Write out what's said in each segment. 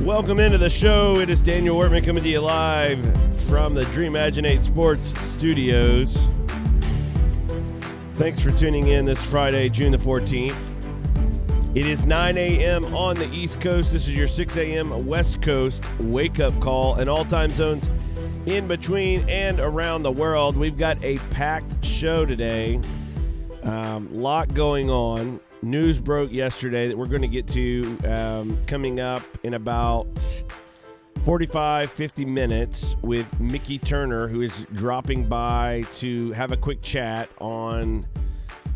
Welcome into the show. It is Daniel Wortman coming to you live from the Dreamadginate Sports Studios. Thanks for tuning in this Friday, June the 14th. It is 9 a.m. on the East Coast. This is your 6 a.m. West Coast wake-up call and all time zones in between and around the world. We've got a packed show today. Lot going on. News broke yesterday that we're going to get to coming up in about 50 minutes with Mickey Turner, who is dropping by to have a quick chat on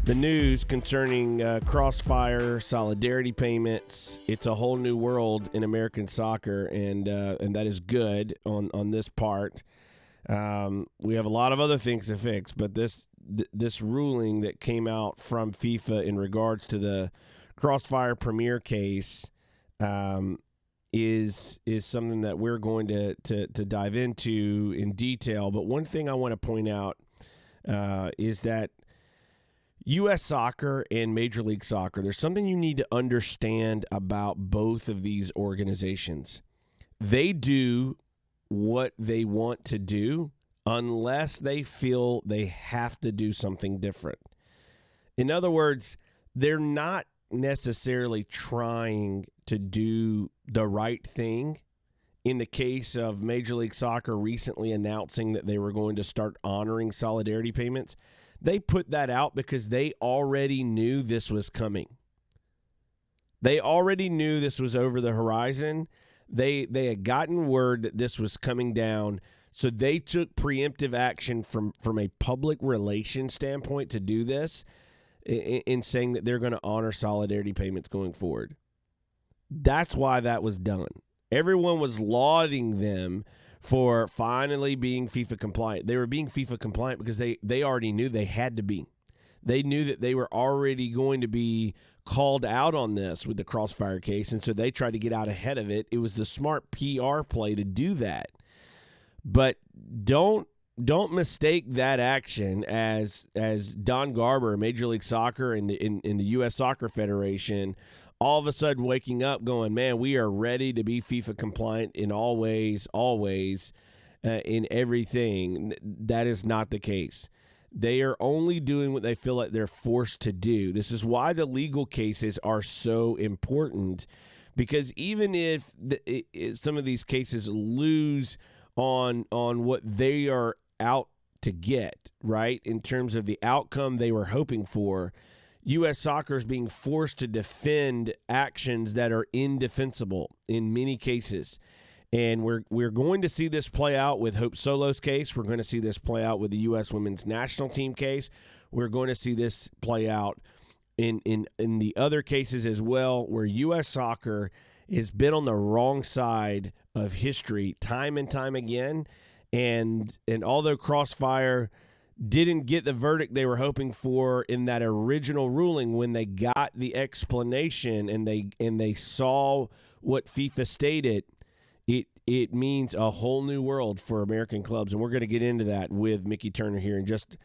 the news concerning crossfire, solidarity payments. It's a whole new world in American soccer, and that is good on this part. We have a lot of other things to fix, but this ruling that came out from FIFA in regards to the Crossfire Premier case is something that we're going to dive into in detail. But one thing I want to point out is that U.S. soccer and Major League Soccer, there's something you need to understand about both of these organizations. They do what they want to do unless they feel they have to do something different. In other words, they're not necessarily trying to do the right thing. In the case of Major League Soccer recently announcing that they were going to start honoring solidarity payments, they put that out because they already knew this was coming. They already knew this was over the horizon. They had gotten word that this was coming down. So they took preemptive action from a public relations standpoint to do this in saying that they're going to honor solidarity payments going forward. That's why that was done. Everyone was lauding them for finally being FIFA compliant. They were being FIFA compliant because they already knew they had to be. They knew that they were already going to be called out on this with the Crossfire case, and so they tried to get out ahead of it. It was the smart PR play to do that. But don't mistake that action as Don Garber, Major League Soccer, and in the U.S. Soccer Federation, all of a sudden waking up going, man, we are ready to be FIFA compliant in all ways, always, in everything. That is not the case. They are only doing what they feel like they're forced to do. This is why the legal cases are so important, because even if some of these cases lose on what they are out to get, right, in terms of the outcome they were hoping for, U.S. soccer is being forced to defend actions that are indefensible in many cases. And we're going to see this play out with Hope Solo's case. We're going to see this play out with the U.S. women's national team case. We're going to see this play out in the other cases as well, where U.S. soccer has been on the wrong side of history time and time again. And although Crossfire didn't get the verdict they were hoping for in that original ruling, when they got the explanation and they saw what FIFA stated, it means a whole new world for American clubs. And we're going to get into that with Mickey Turner here in just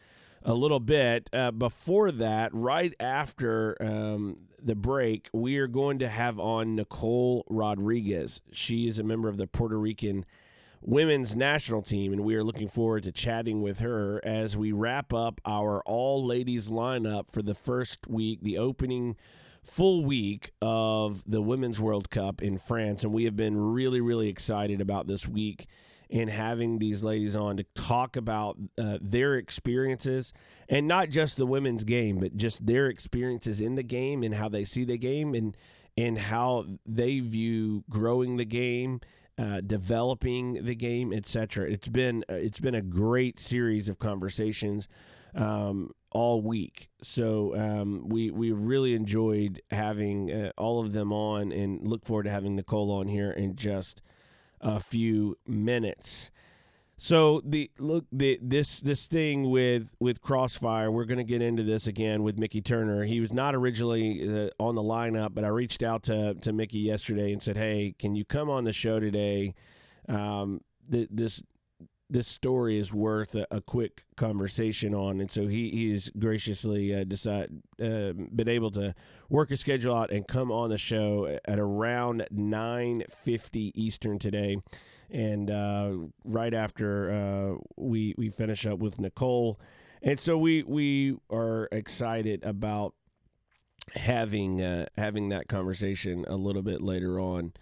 a little bit. Before that, right after the break, we are going to have on Nicole Rodriguez. She is a member of the Puerto Rican women's national team, and we are looking forward to chatting with her as we wrap up our all-ladies lineup for the first week, the opening full week of the Women's World Cup in France. And we have been really, really excited about this week and having these ladies on to talk about their experiences, and not just the women's game, but just their experiences in the game and how they see the game and how they view growing the game, developing the game, etc. It's been a great series of conversations all week. So we really enjoyed having all of them on, and look forward to having Nicole on here in just a few minutes. So this thing with Crossfire, we're going to get into this again with Mickey Turner. He was not originally on the lineup, but I reached out to Mickey yesterday and said, hey, can you come on the show today? This this story is worth a quick conversation on, and so he's graciously been able to work his schedule out and come on the show at around 9:50 Eastern today, and right after we finish up with Nicole, and so we are excited about having that conversation a little bit later on.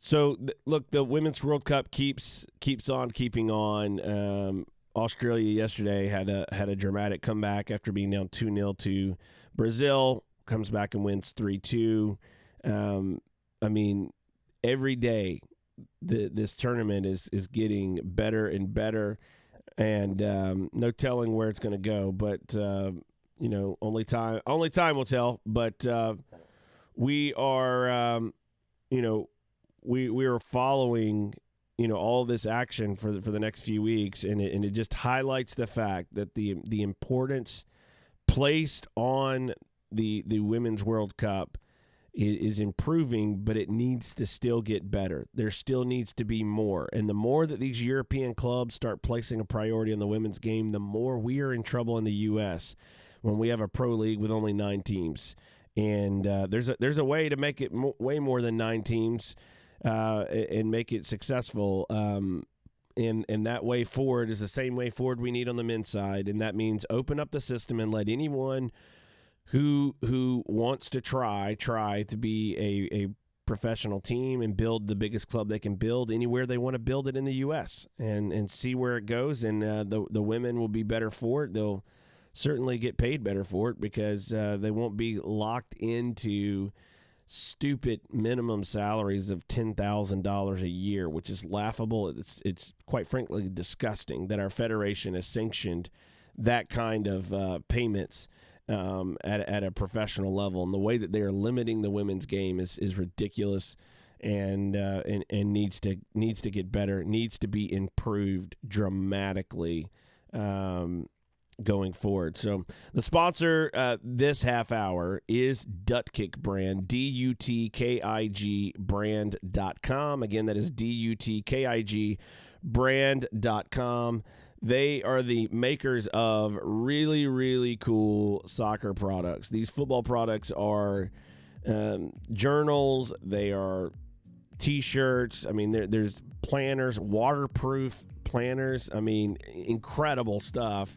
So, look, the Women's World Cup keeps on keeping on. Australia yesterday had a dramatic comeback after being down 2-0 to Brazil, comes back and wins 3-2. I mean, every day this tournament is getting better and better, and no telling where it's going to go. But, only time will tell. But we are, we are following, all this action for the next few weeks, and it just highlights the fact that the importance placed on the Women's World Cup is improving, but it needs to still get better. There still needs to be more, and the more that these European clubs start placing a priority on the women's game, the more we are in trouble in the U.S. when we have a pro league with only 9 teams. And there's a way to make it way more than 9 teams. And make it successful. And that way forward is the same way forward we need on the men's side, and that means open up the system and let anyone who wants to try to be a professional team and build the biggest club they can build anywhere they want to build it in the U.S. and see where it goes. And the women will be better for it. They'll certainly get paid better for it because they won't be locked into stupid minimum salaries of $10,000 a year, which is laughable. It's quite frankly disgusting that our federation has sanctioned that kind of payments at a professional level, and the way that they are limiting the women's game is ridiculous, and needs to get better, needs to be improved dramatically. Going forward. So the sponsor this half hour is Dutkik Brand, DUTKIG brand.com. Again, that is DUTKIG brand.com. They are the makers of really, really cool soccer products. These football products are journals. They are T-shirts. I mean, there's planners, waterproof planners. I mean, incredible stuff.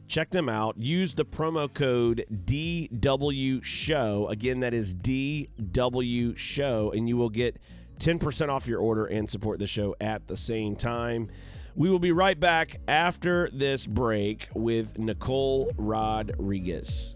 Check them out. Use the promo code DWSHOW. Again, that is DWSHOW, and you will get 10% off your order and support the show at the same time. We will be right back after this break with Nicole Rodriguez.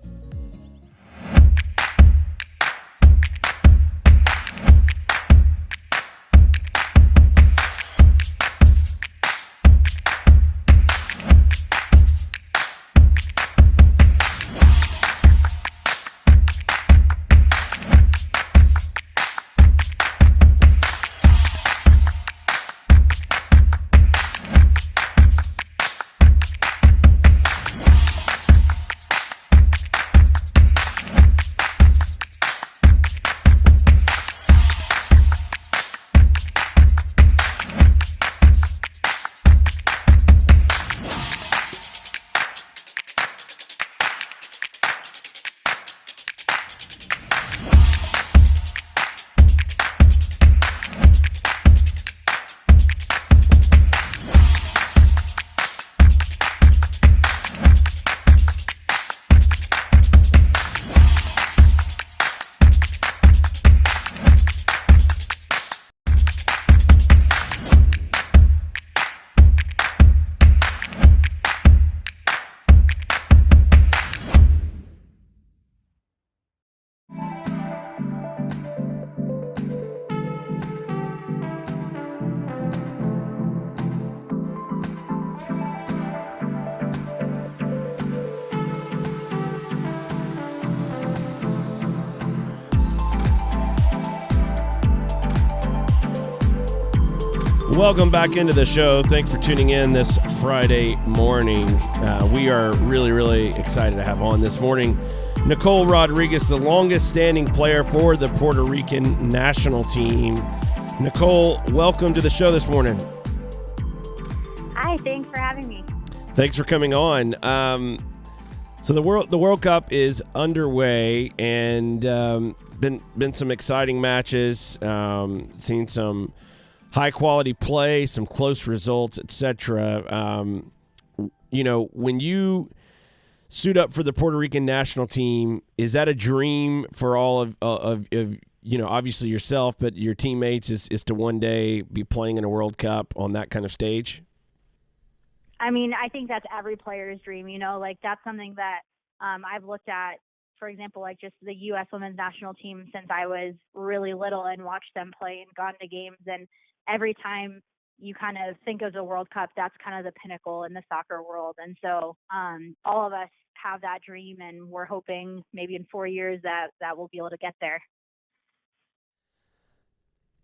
Welcome back into the show. Thanks for tuning in this Friday morning. We are really, really excited to have on this morning Nicole Rodriguez, the longest-standing player for the Puerto Rican national team. Nicole, welcome to the show this morning. Hi, Thanks for having me. Thanks for coming on. So the World Cup is underway, and been some exciting matches. Seen some high quality play, some close results, etc. When you suit up for the Puerto Rican national team, is that a dream for all of obviously yourself, but your teammates is to one day be playing in a World Cup on that kind of stage? I mean, I think that's every player's dream, like that's something that I've looked at, for example, like just the U.S. women's national team since I was really little and watched them play and gone to games. And every time you kind of think of the World Cup, that's kind of the pinnacle in the soccer world. And so all of us have that dream, and we're hoping maybe in 4 years that we'll be able to get there.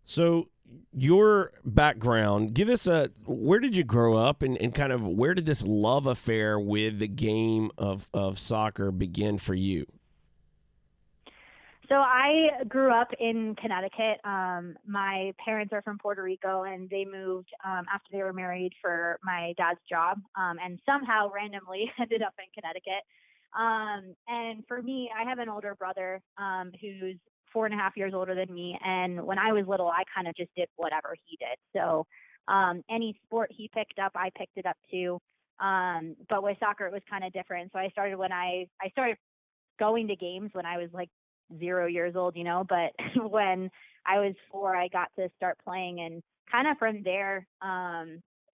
So your background, give us where did you grow up, and kind of where did this love affair with the game of soccer begin for you? So I grew up in Connecticut. My parents are from Puerto Rico, and they moved after they were married for my dad's job, and somehow randomly ended up in Connecticut. And for me, I have an older brother who's 4.5 years older than me. And when I was little, I kind of just did whatever he did. So any sport he picked up, I picked it up too. But with soccer, it was kind of different. So I started when I started going to games when I was like 0 years old, but when I was 4, I got to start playing. And kind of from there,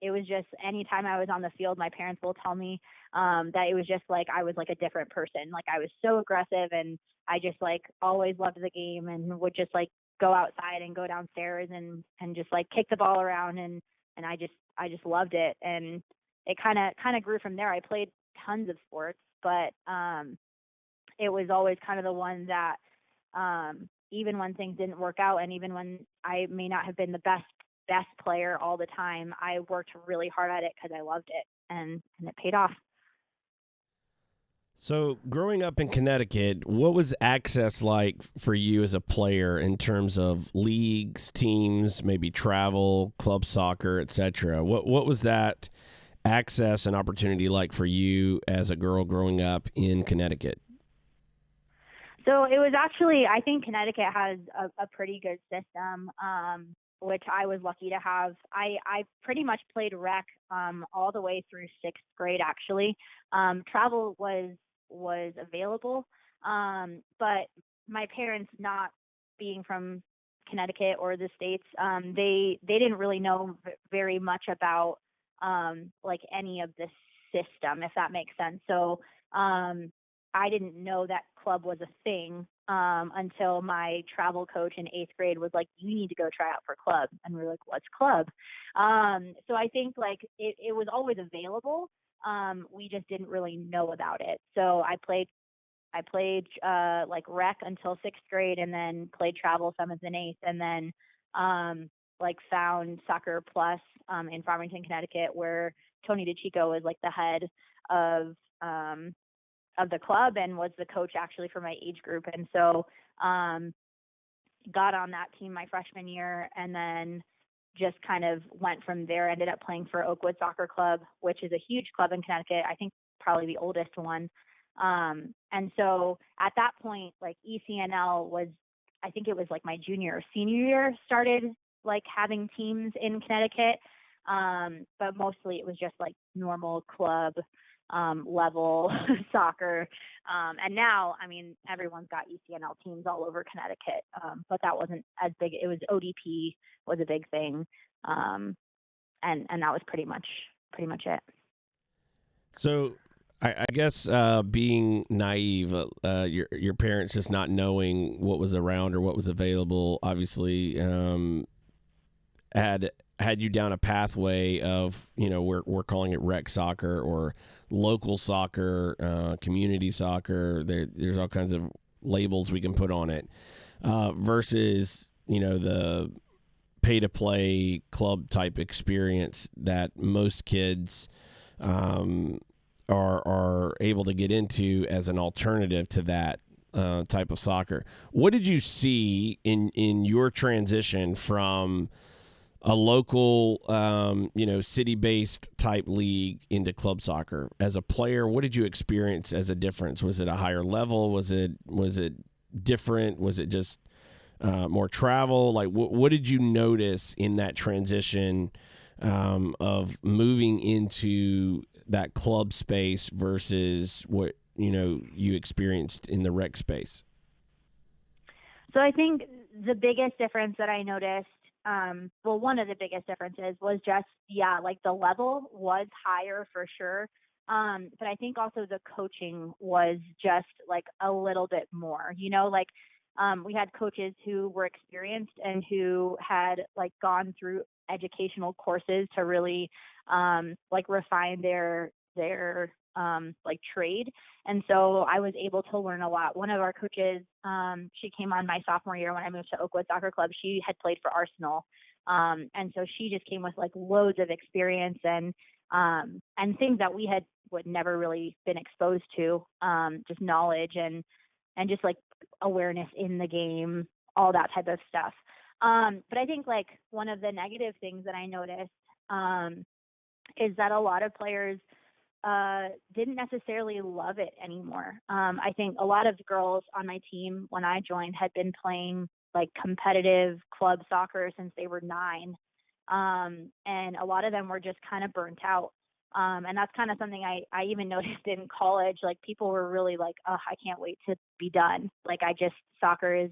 it was just anytime I was on the field, my parents will tell me that it was just like I was like a different person. Like I was so aggressive, and I just like always loved the game and would just like go outside and go downstairs and just like kick the ball around, and I just loved it. And it kind of grew from there. I played tons of sports, but it was always kind of the one that even when things didn't work out, and even when I may not have been the best player all the time, I worked really hard at it because I loved it, and it paid off. So growing up in Connecticut, what was access like for you as a player in terms of leagues, teams, maybe travel, club soccer, etc.? What was that access and opportunity like for you as a girl growing up in Connecticut? So it was actually, I think Connecticut has a pretty good system, which I was lucky to have. I pretty much played rec all the way through 6th grade, actually. Travel was available, but my parents, not being from Connecticut or the States, they didn't really know very much about like any of this system, if that makes sense. So I didn't know that club was a thing until my travel coach in 8th grade was like, you need to go try out for club. And we were like, what's club? So I think like it was always available. We just didn't really know about it. So I played like rec until 6th grade, and then played travel 7th and 8th, and then like found Soccer Plus in Farmington, Connecticut, where Tony DeChico was like the head of the club and was the coach actually for my age group. And so got on that team my freshman year, and then just kind of went from there. Ended up playing for Oakwood Soccer Club, which is a huge club in Connecticut. I think probably the oldest one. And so at that point, like ECNL was, I think it was like my junior or senior year, started like having teams in Connecticut. But mostly it was just like normal club level soccer. And now, I mean, everyone's got ECNL teams all over Connecticut. But that wasn't as big. It was ODP was a big thing. And that was pretty much it. So I guess being naive, your parents just not knowing what was around or what was available, obviously had you down a pathway of, we're calling it rec soccer or local soccer, community soccer. There's all kinds of labels we can put on it versus, the pay-to-play club type experience that most kids are able to get into as an alternative to that type of soccer. What did you see in your transition from a local, city-based type league into club soccer. As a player, what did you experience as a difference? Was it a higher level? Was it different? Was it just more travel? Like, what did you notice in that transition of moving into that club space versus what you experienced in the rec space? So I think the biggest difference that I noticed, one of the biggest differences was just, like the level was higher for sure. But I think also the coaching was just like a little bit more, like we had coaches who were experienced and who had like gone through educational courses to really like refine their like trade. And so I was able to learn a lot. One of our coaches, she came on my sophomore year when I moved to Oakwood Soccer Club. She had played for Arsenal. And so she just came with like loads of experience and things that we would never really been exposed to, just knowledge and just like awareness in the game, all that type of stuff. But I think like one of the negative things that I noticed is that a lot of players didn't necessarily love it anymore. I think a lot of girls on my team when I joined had been playing like competitive club soccer since they were 9. And a lot of them were just kind of burnt out. And that's kind of something I even noticed in college. Like people were really like, oh, I can't wait to be done. Like soccer is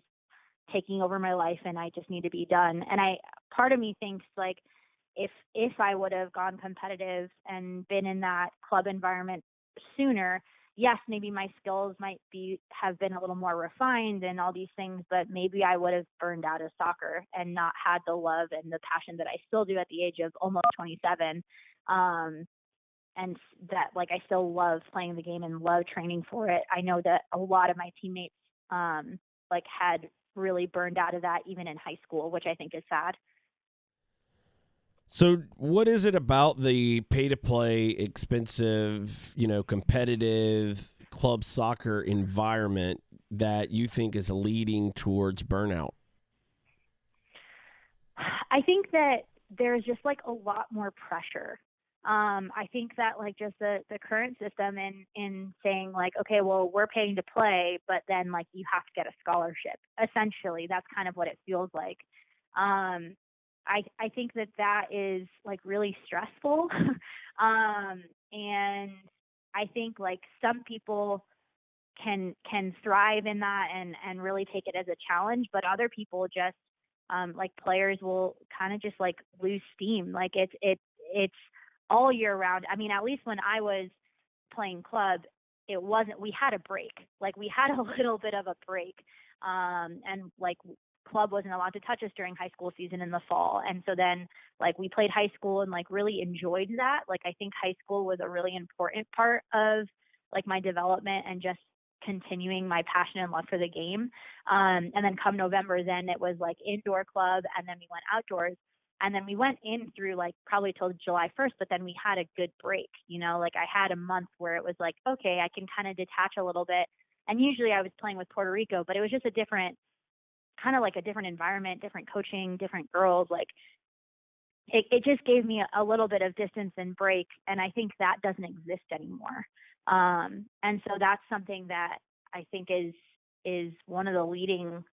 taking over my life and I just need to be done. And part of me thinks like, if I would have gone competitive and been in that club environment sooner, yes, maybe my skills might have been a little more refined and all these things, but maybe I would have burned out of soccer and not had the love and the passion that I still do at the age of almost 27. And that like I still love playing the game and love training for it. I know that a lot of my teammates like had really burned out of that even in high school, which I think is sad. So what is it about the pay-to-play, expensive, competitive club soccer environment that you think is leading towards burnout? I think that there's just like a lot more pressure. I think that like just the current system in saying like, okay, well, we're paying to play, but then like you have to get a scholarship. Essentially, that's kind of what it feels like. I think that is like really stressful. And I think like some people can thrive in that and really take it as a challenge, but other people just like players will kind of just like lose steam. Like it's all year round. I mean, at least when I was playing club, we had a break. Like we had a little bit of a break. And like club wasn't allowed to touch us during high school season in the fall. And so then like we played high school and like really enjoyed that. Like I think high school was a really important part of like my development and just continuing my passion and love for the game. And then come November, then it was like indoor club and then we went outdoors. And then we went in through like probably till July 1st, but then we had a good break, like I had a month where it was like, okay, I can kind of detach a little bit. And usually I was playing with Puerto Rico, but it was just a different environment, different coaching, different girls. Like it just gave me a little bit of distance and break. And I think that doesn't exist anymore. And so that's something that I think is one of the leading,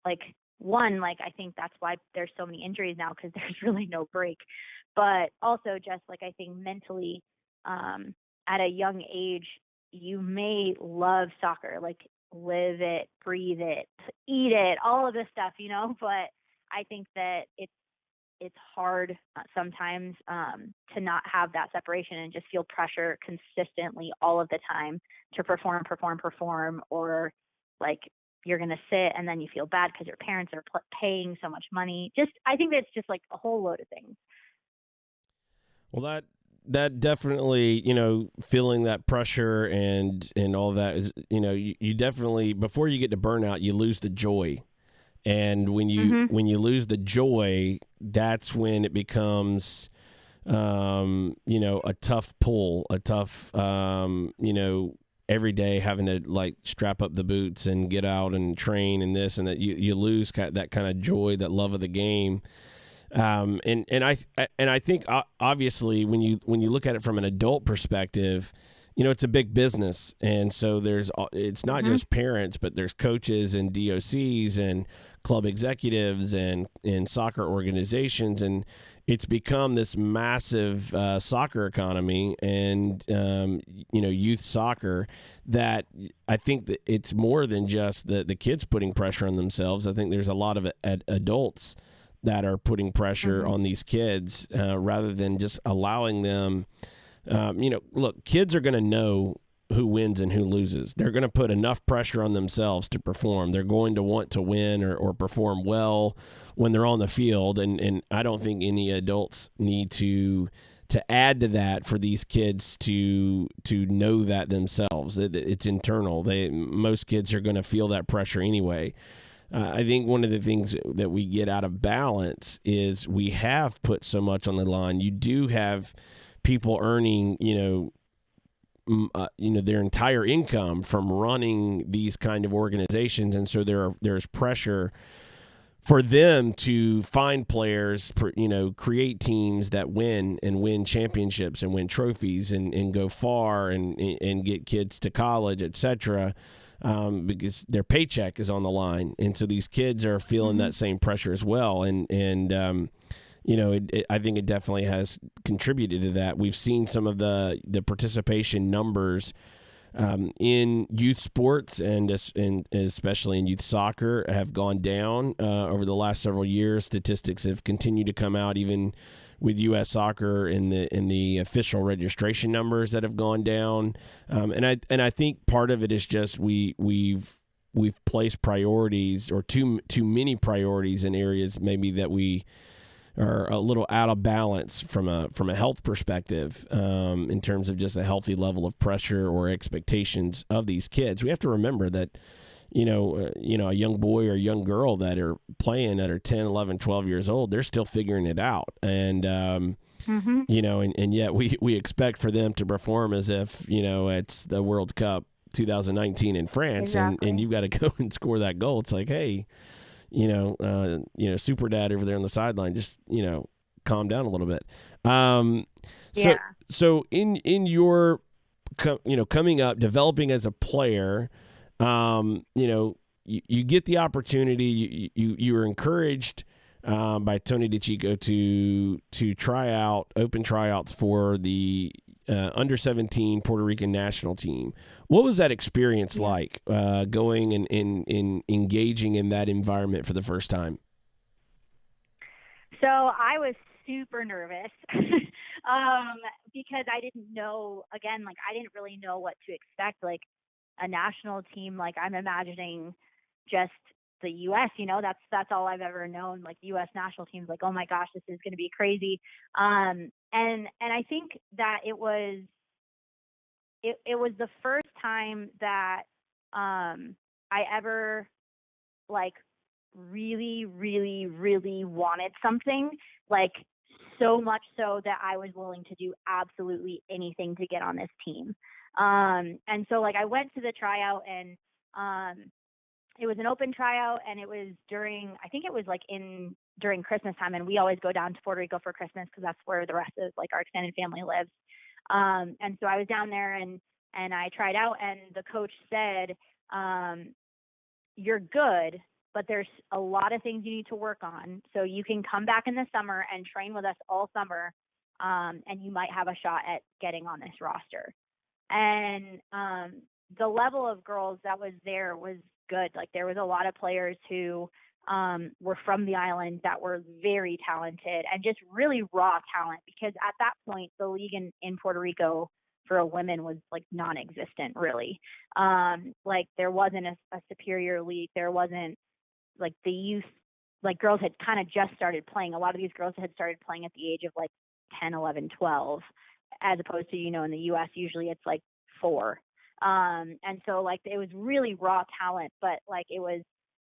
like I think that's why there's so many injuries now, because there's really no break. But also just like I think mentally, at a young age, you may love soccer, like live it, breathe it, eat it, all of this stuff, but I think that it's hard sometimes to not have that separation and just feel pressure consistently all of the time to perform, or like you're going to sit and then you feel bad because your parents are paying so much money. I think that's just like a whole load of things. Well, that definitely, feeling that pressure and all that is, you definitely, before you get to burnout, you lose the joy. And when you lose the joy, that's when it becomes, a tough pull, a tough, every day having to like strap up the boots and get out and train and this and that. You lose that kind of joy, that love of the game. And I think obviously when you look at it from an adult perspective, it's a big business, and so it's not Mhm. just parents, but there's coaches and DOCs and club executives and soccer organizations, and it's become this massive soccer economy and youth soccer that I think that it's more than just the kids putting pressure on themselves. I think there's a lot of adults that are putting pressure Mhm. on these kids rather than just allowing them. Look, kids are going to know who wins and who loses. They're going to put enough pressure on themselves to perform. They're going to want to win or perform well when they're on the field. And I don't think any adults need to add to that for these kids to know that themselves. It's internal. Most kids are going to feel that pressure anyway. I think one of the things that we get out of balance is we have put so much on the line. You do have people earning, their entire income from running these kind of organizations, and so there's pressure for them to find players, create teams that win championships and win trophies and go far and get kids to college, etc. Because their paycheck is on the line, and so these kids are feeling Mhm. that same pressure as well. I think it definitely has contributed to that. We've seen some of the participation numbers in youth sports and especially in youth soccer have gone down over the last several years. Statistics have continued to come out, even with U.S. Soccer in the official registration numbers that have gone down. And I think part of it is just we've placed priorities or too many priorities in areas maybe that we are a little out of balance from a health perspective in terms of just a healthy level of pressure or expectations of these kids. We have to remember that a young boy or young girl that are playing that are 10, 11, 12 years old, they're still figuring it out. And Mhm. and yet we expect for them to perform as if it's the World Cup 2019 in France, and Exactly. you've got to go and score that goal. It's like, hey, super dad over there on the sideline, just, calm down a little bit. Um, so, Yeah. in your, coming up, developing as a player, you get the opportunity, you were encouraged, by Tony DeChico to try out open tryouts for the under 17 Puerto Rican national team. What was that experience Yeah. like going and in engaging in that environment for the first time? So I was super nervous um, because I didn't know, again, like I didn't really know what to expect. Like a national team, like I'm imagining just the US, that's all I've ever known. Like US national teams, like, oh my gosh, this is gonna be crazy. And I think that it was the first time that I ever like really, really, really wanted something, like so much so that I was willing to do absolutely anything to get on this team. And so like I went to the tryout and um it was an open tryout and it was I think it was like during Christmas time, and we always go down to Puerto Rico for Christmas because that's where the rest of like our extended family lives. And so I was down there and I tried out, and the coach said, um, you're good, but there's a lot of things you need to work on. So you can come back in the summer and train with us all summer, and you might have a shot at getting on this roster. And the level of girls that was there was good. Like there was a lot of players who were from the island that were very talented and just really raw talent, because at that point the league in Puerto Rico for a women was like non-existent really. Like there wasn't a superior league. There wasn't like the youth, like girls had kind of just started playing. A lot of these girls had started playing at the age of like 10, 11, 12, as opposed to, in the US, usually it's like 4. And so like it was really raw talent, but like it was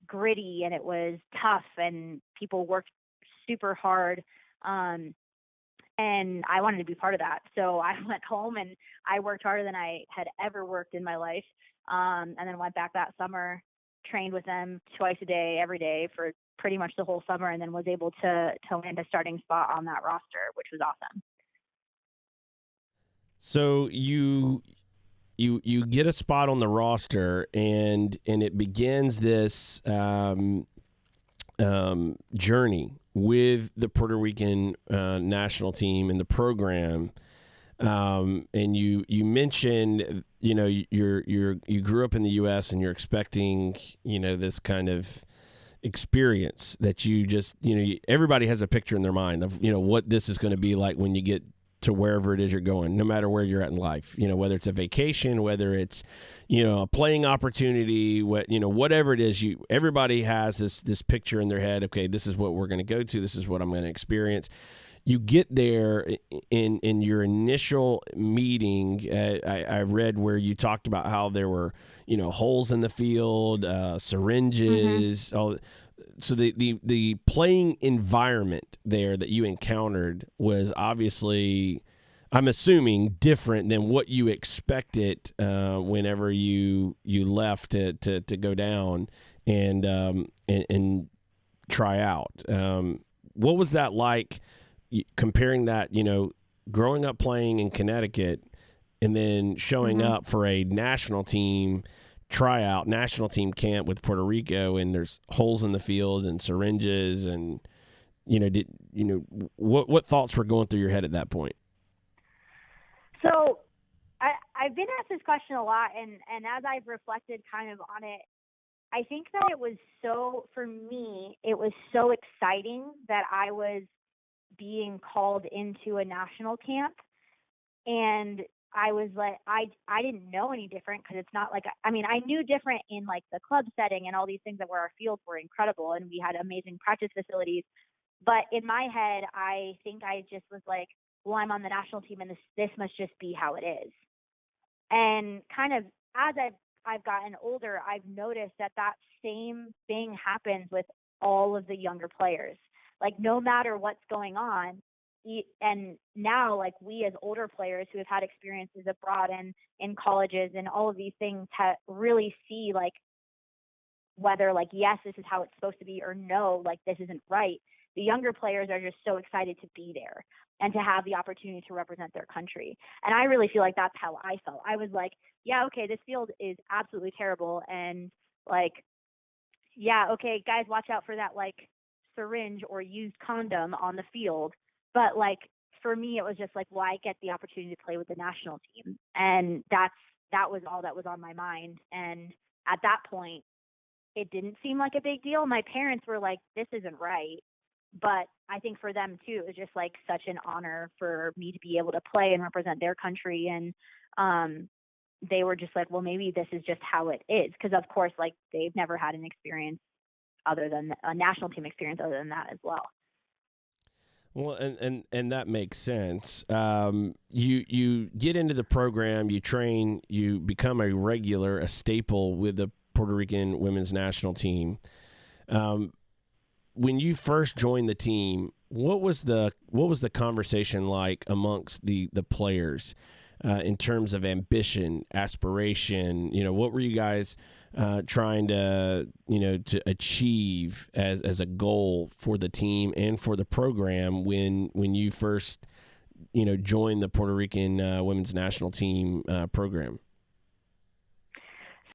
gritty and it was tough and people worked super hard. Um, and I wanted to be part of that. So I went home and I worked harder than I had ever worked in my life. And then went back that summer, trained with them twice a day, every day for pretty much the whole summer, and then was able to land a starting spot on that roster, which was awesome. So you get a spot on the roster, and it begins this journey with the Puerto Rican national team and the program. And you mentioned, you grew up in the U.S. and you're expecting, this kind of experience that you just, everybody has a picture in their mind of, what this is going to be like when you get to wherever it is you're going, no matter where you're at in life, whether it's a vacation, whether it's, a playing opportunity, whatever it is, everybody has this picture in their head. Okay, this is what we're going to go to. This is what I'm going to experience. You get there in your initial meeting. I read where you talked about how there were, holes in the field, syringes, all. So the playing environment there that you encountered was obviously, I'm assuming, different than what you expected whenever you left to go down and try out. What was that like? Comparing that, growing up playing in Connecticut and then showing up for a national team tryout, national team camp with Puerto Rico, and there's holes in the field and syringes, and what thoughts were going through your head at that point? So I've been asked this question a lot, and as I've reflected kind of on it, I think that for me, it was so exciting that I was being called into a national camp, and I was like, I didn't know any different, because it's not like, I knew different in like the club setting and all these things, that where our fields were incredible and we had amazing practice facilities. But in my head, I think I just was like, well, I'm on the national team, and this must just be how it is. And kind of as I've gotten older, I've noticed that same thing happens with all of the younger players. Like, no matter what's going on, and now, like, we as older players who have had experiences abroad and in colleges and all of these things, really see, like, whether, like, yes, this is how it's supposed to be, or no, like, this isn't right. The younger players are just so excited to be there and to have the opportunity to represent their country. And I really feel like that's how I felt. I was like, yeah, okay, this field is absolutely terrible. And like, yeah, okay, guys, watch out for that, like, syringe or used condom on the field. But like, for me, it was just like, well, I get the opportunity to play with the national team. And that was all that was on my mind. And at that point, it didn't seem like a big deal. My parents were like, this isn't right. But I think for them too, it was just like such an honor for me to be able to play and represent their country. And they were just like, well, maybe this is just how it is. Because of course, like, they've never had an experience other than a national team experience other than that as well. Well, and that makes sense. You get into the program, you train, you become a regular, a staple with the Puerto Rican women's national team. When you first joined the team, what was the conversation like amongst the players in terms of ambition, aspiration? What were you guys trying to to achieve as a goal for the team and for the program when you first joined the Puerto Rican women's national team program?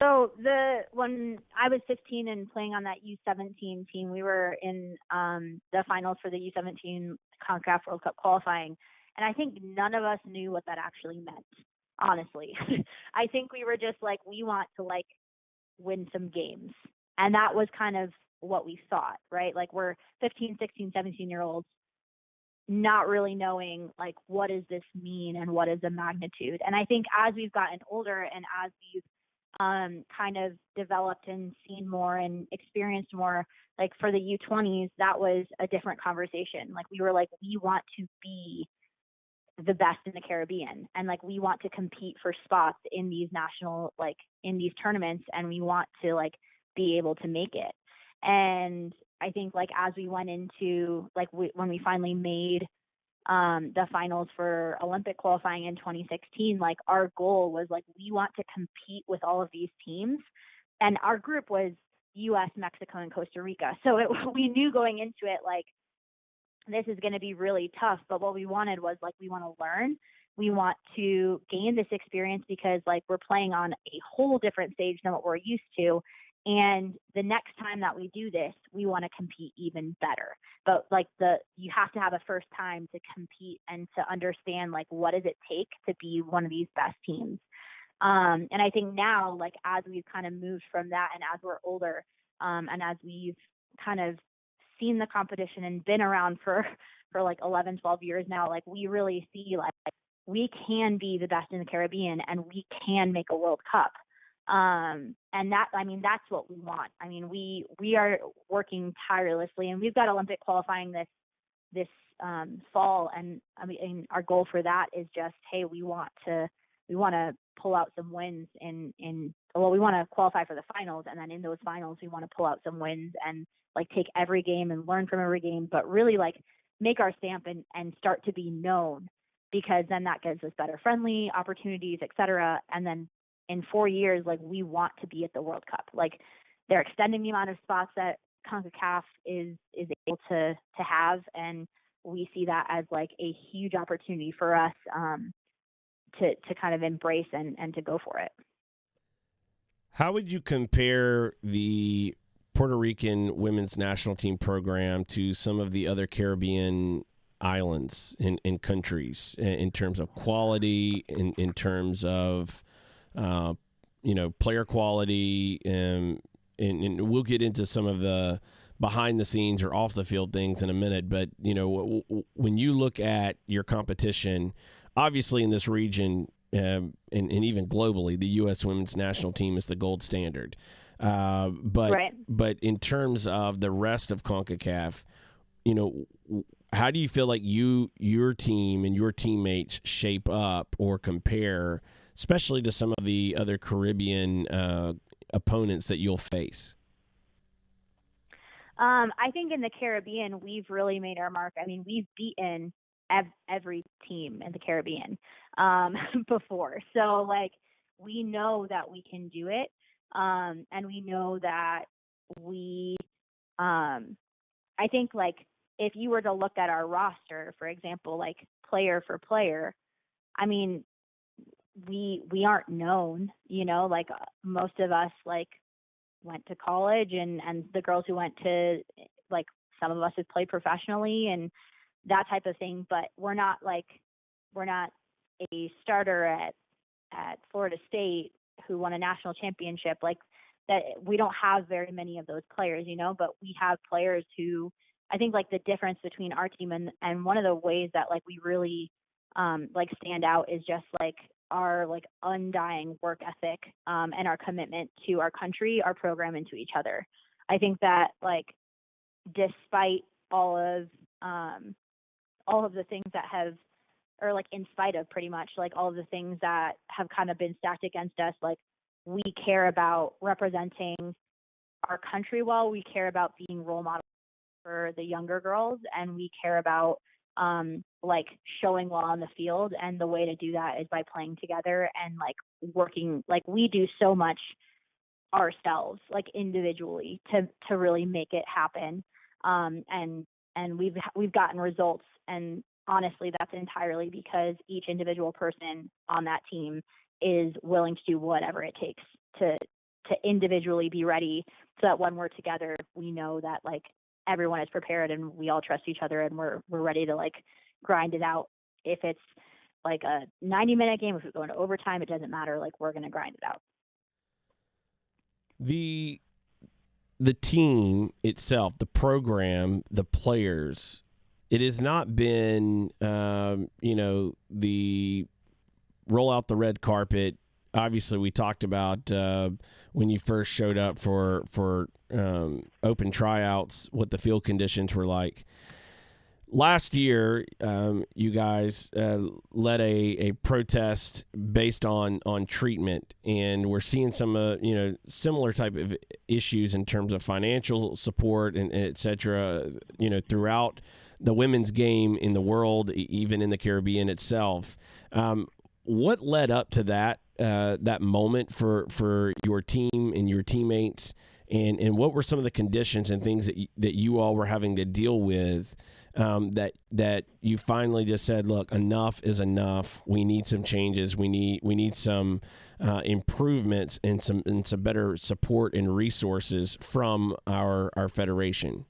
So when I was 15 and playing on that U17 team, we were in the finals for the U17 CONCACAF World Cup qualifying, and I think none of us knew what that actually meant. Honestly, I think we were just like, we want to, like, win some games, and that was kind of what we thought, right? Like, we're 15, 16, 17-year-olds, not really knowing, like, what does this mean and what is the magnitude. And I think as we've gotten older and as we've kind of developed and seen more and experienced more, like for the U20s, that was a different conversation. Like, we were like, we want to be the best in the Caribbean, and like, we want to compete for spots in these national, like, in these tournaments, and we want to, like, be able to make it. And I think, like, as we went into, like, when we finally made the finals for Olympic qualifying in 2016, like, our goal was like, we want to compete with all of these teams. And our group was U.S., Mexico, and Costa Rica. So we knew going into it, like, this is going to be really tough. But what we wanted was, like, we want to learn. We want to gain this experience because, like, we're playing on a whole different stage than what we're used to. And the next time that we do this, we want to compete even better. But, like, you have to have a first time to compete and to understand, like, what does it take to be one of these best teams. And I think now, like, as we've kind of moved from that and as we're older, and as we've kind of seen the competition and been around for like 11, 12 years now, like, we really see, like, we can be the best in the Caribbean and we can make a World Cup. And that's what we want. I mean, we are working tirelessly, and we've got Olympic qualifying this fall. And I mean, our goal for that is just, hey, we want to pull out some wins we want to qualify for the finals. And then in those finals, we want to pull out some wins and, like, take every game and learn from every game, but really, like, make our stamp and start to be known, because then that gives us better friendly opportunities, et cetera. And then in 4 years, like, we want to be at the World Cup. Like, they're extending the amount of spots that CONCACAF is able to have. And we see that as, like, a huge opportunity for us, to kind of embrace and to go for it. How would you compare the Puerto Rican women's national team program to some of the other Caribbean islands and countries in terms of quality, in terms of player quality, and we'll get into some of the behind the scenes or off the field things in a minute. But when you look at your competition, obviously in this region, and even globally, the U.S. women's national team is the gold standard. But in terms of the rest of CONCACAF, how do you feel like your team and your teammates shape up or compare, especially to some of the other Caribbean opponents that you'll face? I think in the Caribbean, we've really made our mark. I mean, we've beaten every team in the Caribbean before. So, like, we know that we can do it. And we know that I think, like, if you were to look at our roster, for example, like, player for player, I mean, we aren't known, like, most of us, like, went to college, and the girls who went to, like, some of us have played professionally and that type of thing, but we're not a starter at Florida State who won a national championship. Like, that, we don't have very many of those players, but we have players who, I think, like, the difference between our team and one of the ways that, like, we really like, stand out is just, like, our, like, undying work ethic, and our commitment to our country, our program, and to each other. I think that, like, despite all of the things that have, or, like, in spite of, pretty much, like, all of the things that have kind of been stacked against us, like, we care about representing our country well. We care about being role models for the younger girls, and we care about like, showing well on the field. And the way to do that is by playing together and, like, working. Like, we do so much ourselves, like, individually to really make it happen. And we've gotten results, and honestly, that's entirely because each individual person on that team is willing to do whatever it takes to individually be ready, so that when we're together, we know that, like, everyone is prepared and we all trust each other, and we're ready to, like, grind it out. If it's, like, a 90-minute game, if we go into overtime, it doesn't matter. Like, we're going to grind it out. The team itself, the program, the players, it has not been, the roll out the red carpet. Obviously, we talked about when you first showed up for open tryouts, what the field conditions were like. Last year, you guys led a protest based on treatment, and we're seeing some similar type of issues in terms of financial support and et cetera, throughout the women's game in the world, even in the Caribbean itself. What led up to that moment for your team and your teammates, and what were some of the conditions and things that you all were having to deal with, that you finally just said, look, enough is enough. We need some changes. We need some improvements and some better support and resources from our federation.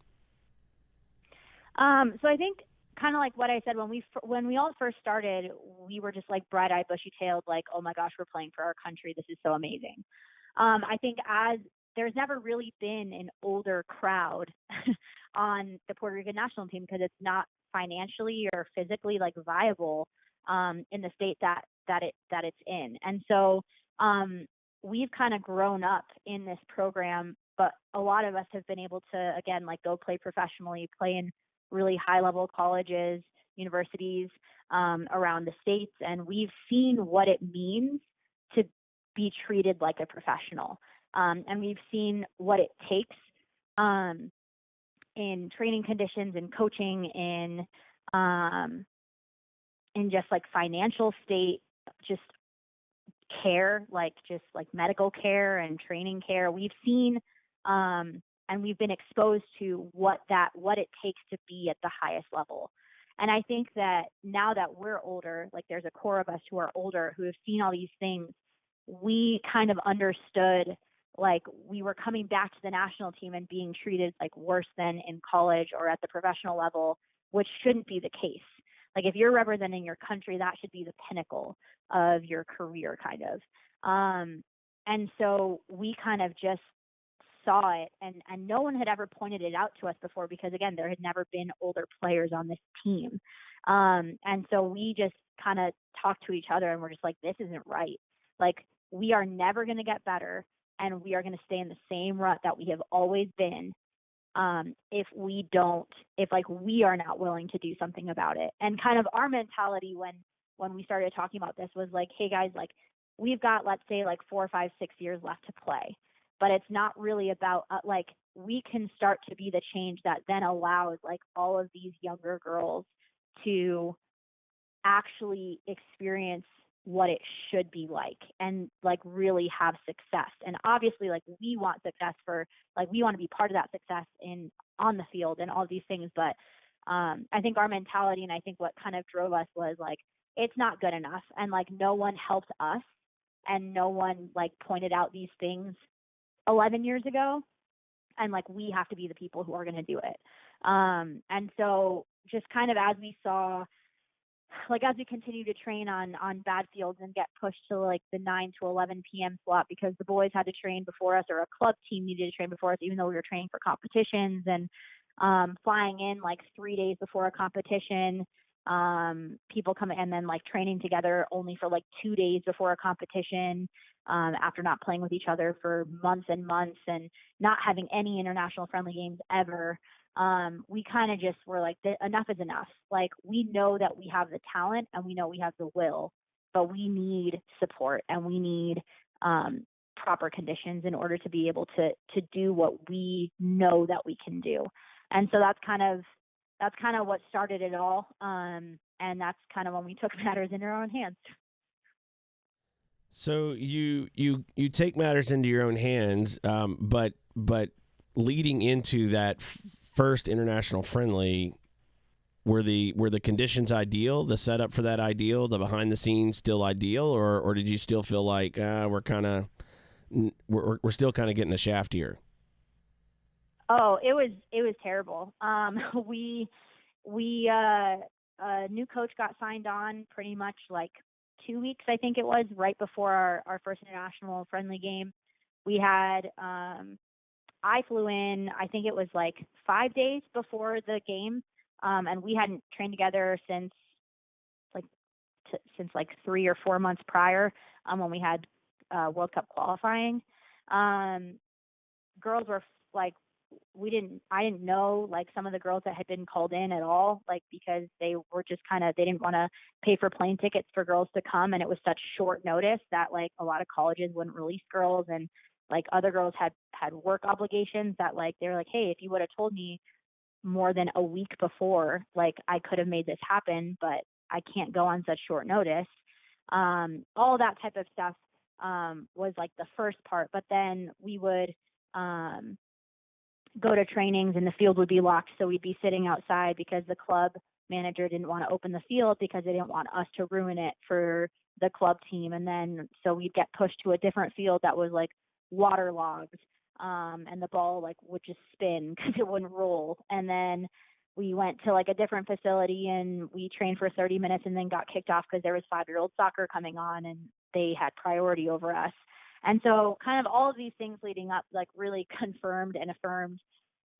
So I think kind of like what I said when we all first started, we were just like bright-eyed, bushy-tailed, like, oh my gosh, we're playing for our country. This is so amazing. I think as there's never really been an older crowd on the Puerto Rican national team because it's not financially or physically like viable in the state that it's in. And so we've kind of grown up in this program, but a lot of us have been able to, again, like go play professionally, play in really high level colleges, universities around the states. And we've seen what it means to be treated like a professional. And we've seen what it takes in training conditions and coaching in just like financial state, just care, like just like medical care and training care. We've seen and we've been exposed to what it takes to be at the highest level. And I think that now that we're older, like there's a core of us who are older who have seen all these things, we kind of understood like we were coming back to the national team and being treated like worse than in college or at the professional level, which shouldn't be the case. Like if you're representing your country, that should be the pinnacle of your career kind of. And so we kind of just saw it and no one had ever pointed it out to us before because again, there had never been older players on this team. And so we just kind of talked to each other and we're just like, this isn't right. Like we are never going to get better and we are going to stay in the same rut that we have always been. If we are not willing to do something about it. And kind of our mentality when we started talking about this was like, hey guys, like we've got, let's say like 4, 5, 6 years left to play, but it's not really about like, we can start to be the change that then allows like all of these younger girls to actually experience what it should be like and like really have success. And obviously like we want success we want to be part of that success on the field and all these things. But I think our mentality and I think what kind of drove us was like, it's not good enough. And like no one helped us and no one like pointed out these things 11 years ago. And like, we have to be the people who are going to do it. And so just kind of as we saw, like as we continue to train on bad fields and get pushed to like the 9 to 11 p.m. slot because the boys had to train before us or a club team needed to train before us, even though we were training for competitions and flying in like 3 days before a competition, people come and then like training together only for like 2 days before a competition, after not playing with each other for months and months and not having any international friendly games ever. We kind of just were like, enough is enough. Like we know that we have the talent and we know we have the will, but we need support and we need proper conditions in order to be able to do what we know that we can do. And so that's kind of what started it all. And that's kind of when we took matters into our own hands. So you take matters into your own hands, but leading into that first international friendly, were the conditions ideal? The setup for that ideal? The behind the scenes still ideal, or did you still feel like we're still kind of getting the shaft here? Oh, it was terrible. A new coach got signed on pretty much like 2 weeks, I think it was, right before our first international friendly game. We had I flew in, I think it was like 5 days before the game, and we hadn't trained together since 3 or 4 months prior, when we had World Cup qualifying. Girls were like, I didn't know like some of the girls that had been called in at all, like because they were just they didn't want to pay for plane tickets for girls to come, and it was such short notice that like a lot of colleges wouldn't release girls, and like other girls had work obligations that like they were like, hey, if you would have told me more than a week before, like I could have made this happen, but I can't go on such short notice. All that type of stuff was like the first part, but then we would um, go to trainings and the field would be locked. So we'd be sitting outside because the club manager didn't want to open the field because they didn't want us to ruin it for the club team. And then so we'd get pushed to a different field that was like waterlogged, and the ball like would just spin because it wouldn't roll. And then we went to like a different facility and we trained for 30 minutes and then got kicked off because there was 5-year-old soccer coming on and they had priority over us. And so kind of all of these things leading up like really confirmed and affirmed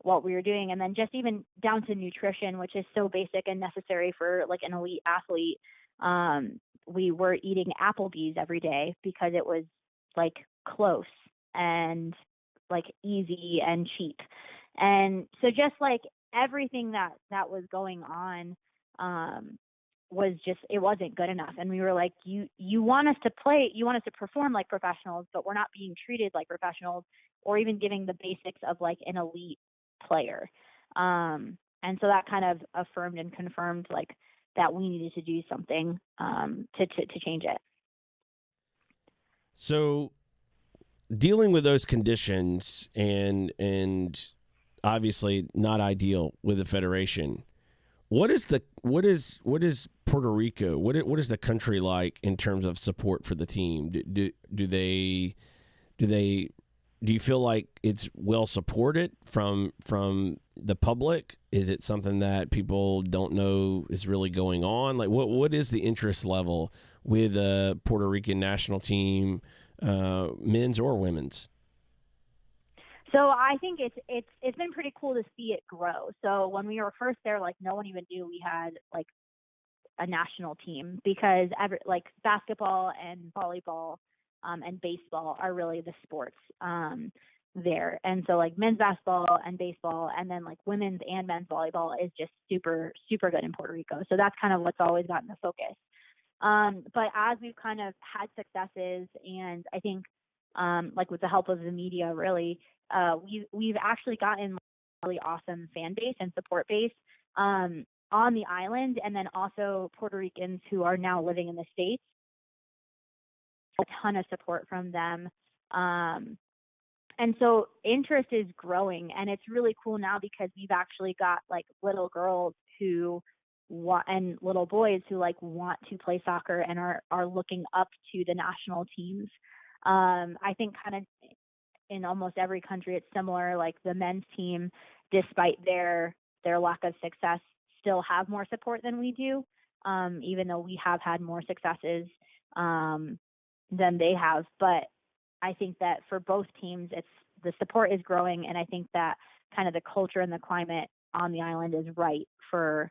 what we were doing. And then just even down to nutrition, which is so basic and necessary for like an elite athlete. We were eating Applebee's every day because it was like close and like easy and cheap. And so just like everything that was going on, was just, it wasn't good enough. And we were like, you want us to play, you want us to perform like professionals, but we're not being treated like professionals or even giving the basics of like an elite player. And so that kind of affirmed and confirmed like that we needed to do something to change it. So dealing with those conditions and obviously not ideal with the federation. What is Puerto Rico? What is the country like in terms of support for the team? Do you feel like it's well supported from the public? Is it something that people don't know is really going on? Like what is the interest level with the Puerto Rican national team, men's or women's? So I think it's been pretty cool to see it grow. So when we were first there, like no one even knew we had like a national team because like basketball and volleyball, and baseball are really the sports there. And so like men's basketball and baseball, and then like women's and men's volleyball is just super, super good in Puerto Rico. So that's kind of what's always gotten the focus. But as we've kind of had successes, and I think like with the help of the media, really, we've actually gotten a really awesome fan base and support base on the island, and then also Puerto Ricans who are now living in the States. A ton of support from them. And so interest is growing, and it's really cool now because we've actually got like little girls who and little boys who like want to play soccer and are looking up to the national teams. I think kind of in almost every country it's similar. Like the men's team, despite their lack of success, still have more support than we do, even though we have had more successes than they have. But I think that for both teams, the support is growing, and I think that kind of the culture and the climate on the island is right for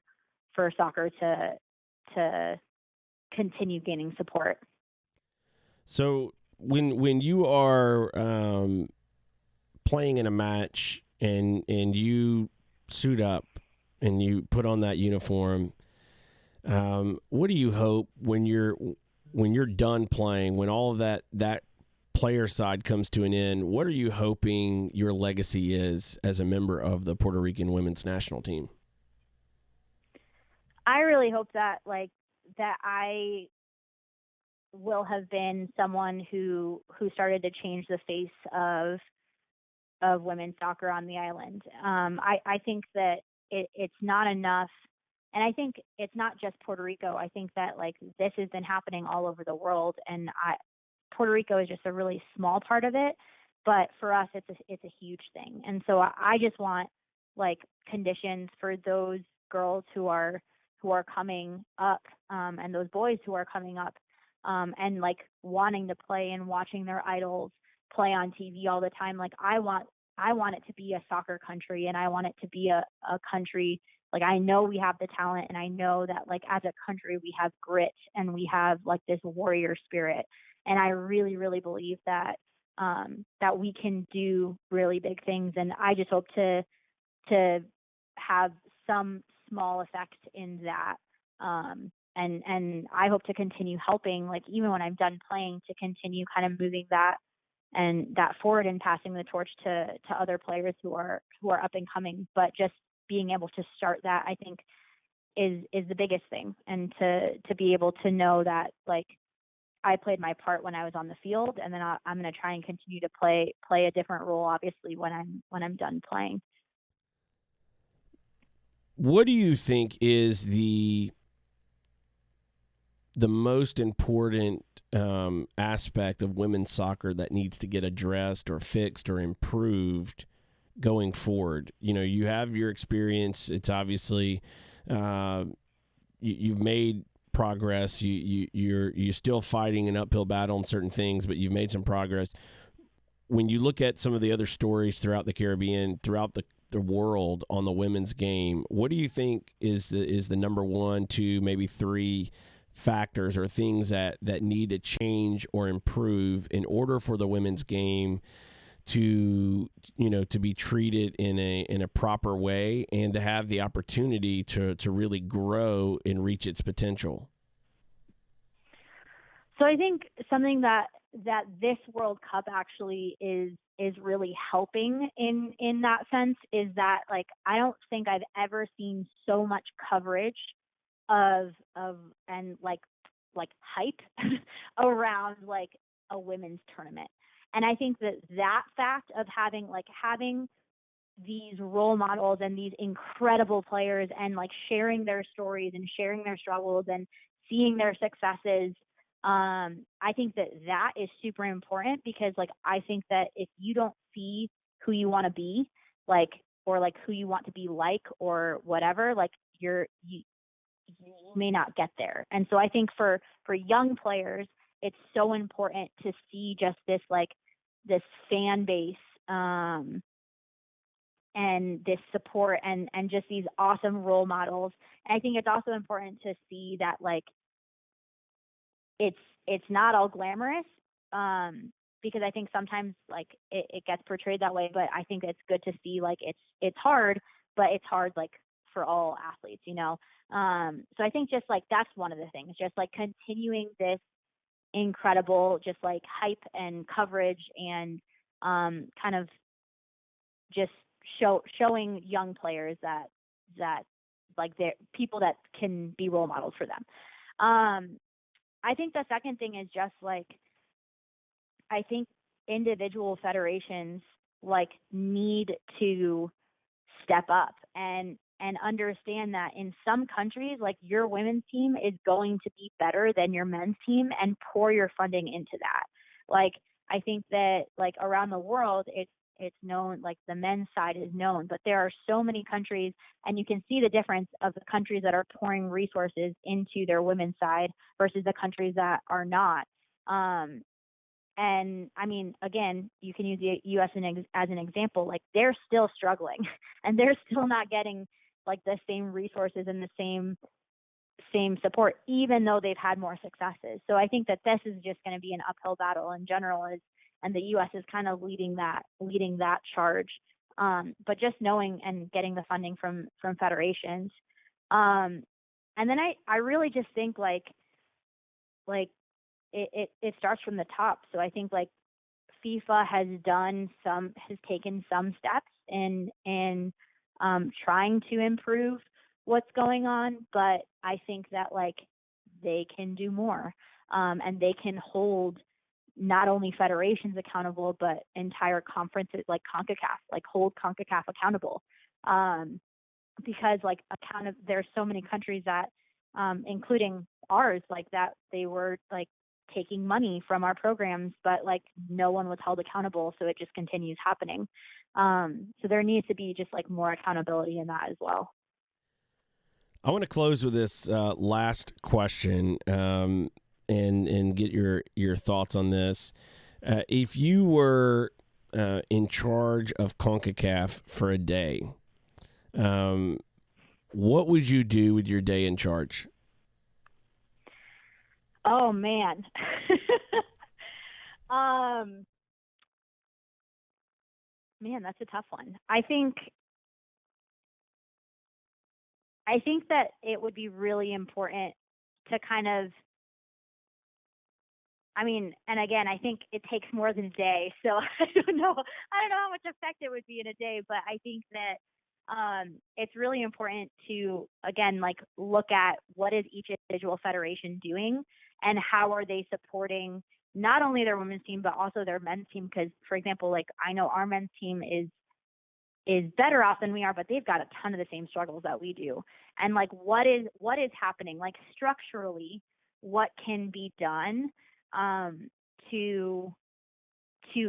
soccer to continue gaining support. So when you are playing in a match and you suit up and you put on that uniform, what do you hope when you're done playing, when all of that player side comes to an end? What are you hoping your legacy is as a member of the Puerto Rican women's national team? I really hope that I will have been someone who started to change the face of women's soccer on the island. I think that it's not enough, and I think it's not just Puerto Rico. I think that like this has been happening all over the world, and Puerto Rico is just a really small part of it, but for us it's a huge thing. And so I just want like conditions for those girls who are coming up, and those boys who are coming up, and like wanting to play and watching their idols play on TV all the time. Like I want it to be a soccer country, and I want it to be a country, like I know we have the talent, and I know that like as a country we have grit and we have like this warrior spirit. And I really, really believe that that we can do really big things. And I just hope to have some small effect in that. And I hope to continue helping, like even when I'm done playing, to continue kind of moving that forward and passing the torch to other players who are up and coming. But just being able to start that, I think, is the biggest thing. And to be able to know that like I played my part when I was on the field, and then I'm going to try and continue to play a different role, obviously, when I'm done playing. What do you think is the most important aspect of women's soccer that needs to get addressed or fixed or improved going forward? You know, you have your experience. It's obviously you've made progress. You're still fighting an uphill battle on certain things, but you've made some progress. When you look at some of the other stories throughout the Caribbean, throughout the world on the women's game, what do you think is the number 1, 2, maybe 3 factors or things that need to change or improve in order for the women's game to be treated in a proper way and to have the opportunity to really grow and reach its potential? So I think something that this World Cup actually is really helping in that sense is that, like, I don't think I've ever seen so much coverage of and like hype around like a women's tournament. And I think that fact of having these role models and these incredible players and like sharing their stories and sharing their struggles and seeing their successes, I think that is super important, because like I think that if you don't see who you want to be, like, or like who you want to be like or whatever, like you may not get there. And so I think for young players, it's so important to see just this fan base, and this support and just these awesome role models. And I think it's also important to see that like it's not all glamorous, because I think sometimes like it gets portrayed that way, but I think it's good to see like it's hard, but it's hard like for all athletes, you know. So I think just like that's one of the things, just like continuing this incredible just like hype and coverage and kind of just showing young players that like they're people that can be role models for them. I think the second thing is just like, I think individual federations like need to step up and understand that in some countries, like your women's team is going to be better than your men's team, and pour your funding into that. Like, I think that like around the world, it's known, like the men's side is known, but there are so many countries, and you can see the difference of the countries that are pouring resources into their women's side versus the countries that are not. And I mean, again, you can use the U.S. as an example. Like, they're still struggling, and they're still not getting like the same resources and the same support, even though they've had more successes. So I think that this is just going to be an uphill battle in general, and the U.S. is kind of leading that charge. But just knowing and getting the funding from federations, and then I really just think like it starts from the top. So I think like FIFA has taken some steps in trying to improve what's going on, but I think that like they can do more, and they can hold not only federations accountable, but entire conferences like CONCACAF, like hold CONCACAF accountable, because like there's so many countries that, including ours, like that they were like taking money from our programs, but like no one was held accountable, so it just continues happening. So there needs to be just like more accountability in that as well. I want to close with this last question, and get your thoughts on this. If you were in charge of CONCACAF for a day, what would you do with your day in charge? Oh man. Man, that's a tough one. I think that it would be really important to kind of, I mean, and again, I think it takes more than a day. So I don't know how much effect it would be in a day, but I think that it's really important to, again, like look at what is each individual federation doing and how are they supporting not only their women's team, but also their men's team. Because, for example, like I know our men's team is better off than we are, but they've got a ton of the same struggles that we do. And like, what is happening? Like structurally, what can be done to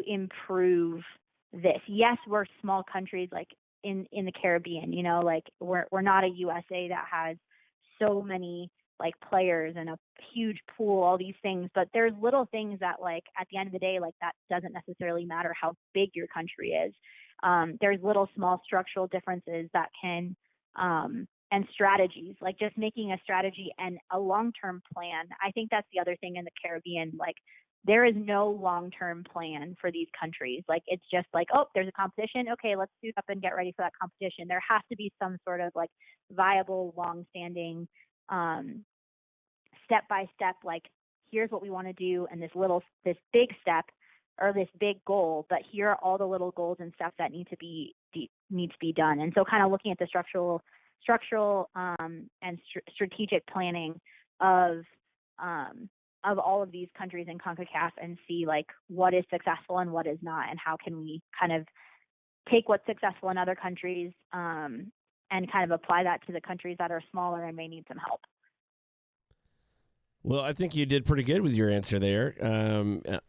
improve this? Yes, we're small countries, like in the Caribbean, you know, like we're not a USA that has so many like players and a huge pool, all these things, but there's little things that like at the end of the day, like that doesn't necessarily matter how big your country is. There's little small structural differences that can and strategies, like just making a strategy and a long-term plan. I think that's the other thing in the Caribbean. Like there is no long-term plan for these countries. Like it's just like, oh, there's a competition. Okay, let's suit up and get ready for that competition. There has to be some sort of like viable, long-standing, step-by-step, like here's what we want to do, and this big step or this big goal, but here are all the little goals and steps that need to be done. And so kind of looking at the structural and strategic planning of all of these countries in CONCACAF and see like what is successful and what is not, and how can we kind of take what's successful in other countries and kind of apply that to the countries that are smaller and may need some help. Well, I think you did pretty good with your answer there.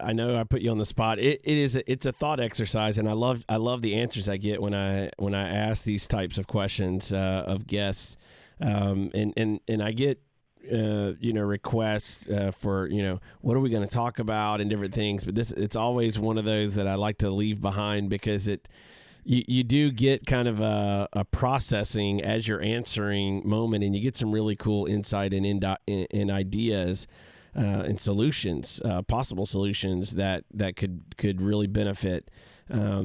I know I put you on the spot. It's a thought exercise, and I love the answers I get when I ask these types of questions of guests, and I get requests for what are we going to talk about and different things. But it's always one of those that I like to leave behind because you do get kind of a processing as you're answering moment, and you get some really cool insight and ideas and solutions, possible solutions that could really benefit.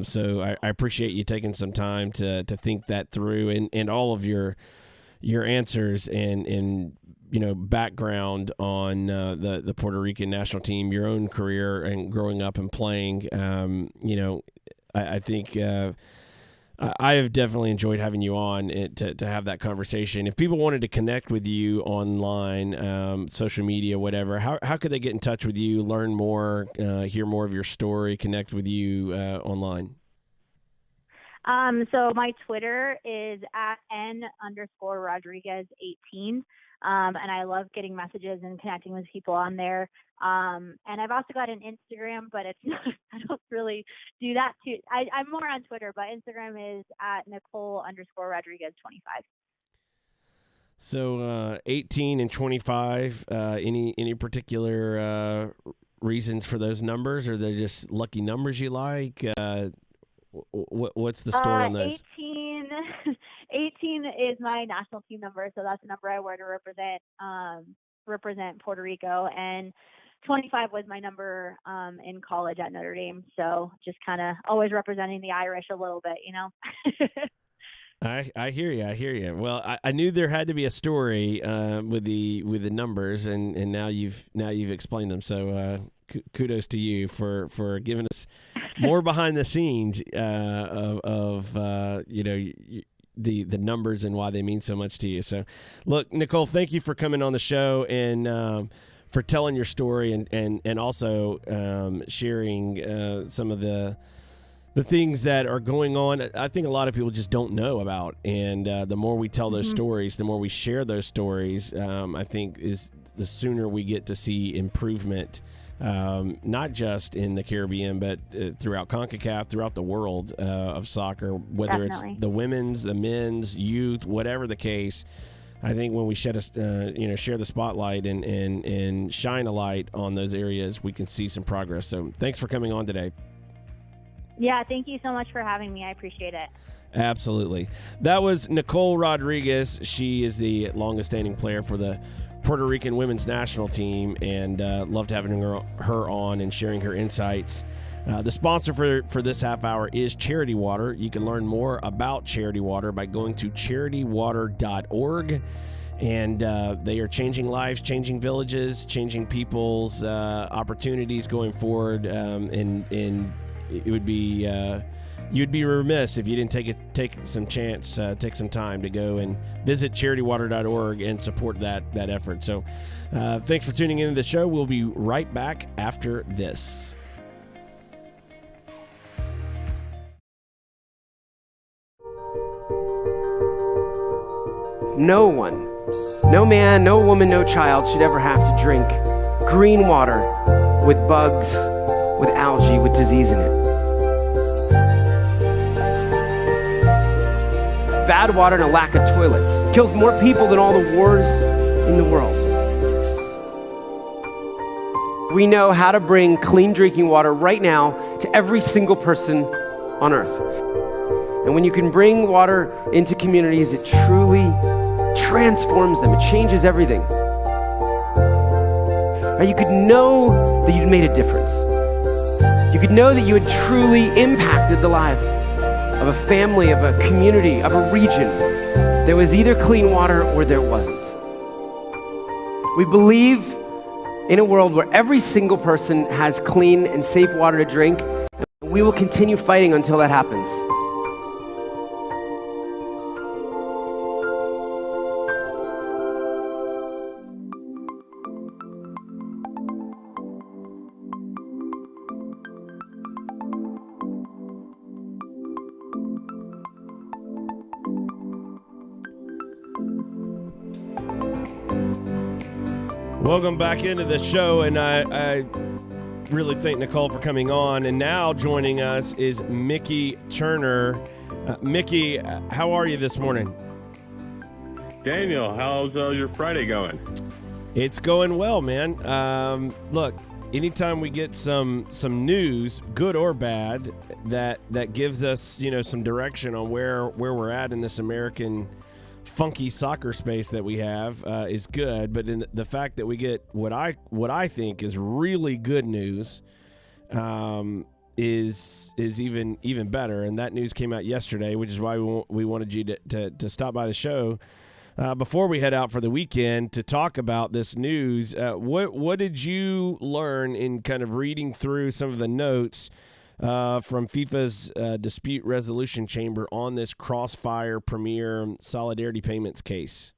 So I appreciate you taking some time to think that through, and all of your answers and background on the Puerto Rican national team, your own career and growing up and playing. I think I have definitely enjoyed having you on to have that conversation. If people wanted to connect with you online, social media, whatever, how could they get in touch with you, learn more, hear more of your story, connect with you online? So my Twitter is at @N_Rodriguez18. And I love getting messages and connecting with people on there. And I've also got an Instagram, but it's not, I don't really do that too. I'm more on Twitter, but Instagram is at Nicole_Rodriguez25. So 18 and 25, any particular reasons for those numbers? Are they just lucky numbers you like? What's the story on those? 18 is my national team number, so that's the number I wear to represent Puerto Rico, and 25 was my number in college at Notre Dame. So just kind of always representing the Irish a little bit, I hear you. Well, I knew there had to be a story with the numbers, and now you've explained them. So kudos to you for giving us more behind the scenes of the numbers and why they mean so much to you. So, look, Nicole, thank you for coming on the show and for telling your story and also sharing some of the things that are going on. I think a lot of people just don't know about, and the more we tell those stories, the more we share those stories, I think is the sooner we get to see improvement, not just in the Caribbean, but throughout CONCACAF, throughout the world of soccer, whether Definitely. It's the women's, the men's, youth, whatever the case. I think when we share the spotlight and shine a light on those areas, we can see some progress. So thanks for coming on today. Yeah, thank you so much for having me. I appreciate it. Absolutely. That was Nicole Rodriguez. She is the longest standing player for the Puerto Rican women's national team, and loved having her on and sharing her insights. The sponsor for this half hour is Charity Water. You can learn more about Charity Water by going to charitywater.org. And they are changing lives, changing villages, changing people's opportunities going forward. And it would be you'd be remiss if you didn't take some time to go and visit charitywater.org and support that effort. So thanks for tuning into the show. We'll be right back after this. No one, no man, no woman, no child should ever have to drink green water with bugs, with algae, with disease in it. Bad water and a lack of toilets kills more people than all the wars in the world. We know how to bring clean drinking water right now to every single person on earth. And when you can bring water into communities, it truly transforms them. It changes everything. Or you could know that you'd made a difference. You could know that you had truly impacted the life of a family, of a community, of a region. There was either clean water or there wasn't. We believe in a world where every single person has clean and safe water to drink, and we will continue fighting until that happens. Welcome back into the show, and I really thank Nicole for coming on. And now joining us is Mickey Turner. Mickey, how are you this morning? Daniel, how's your Friday going? It's going well, man. Look, anytime we get some news, good or bad, that gives us some direction on where we're at in this American funky soccer space that we have is good. But in the fact that we get what I think is really good news is even better. And that news came out yesterday, which is why we wanted you to stop by the show before we head out for the weekend to talk about this news. What did you learn in kind of reading through some of the notes from FIFA's dispute resolution chamber on this Crossfire Premier solidarity payments case?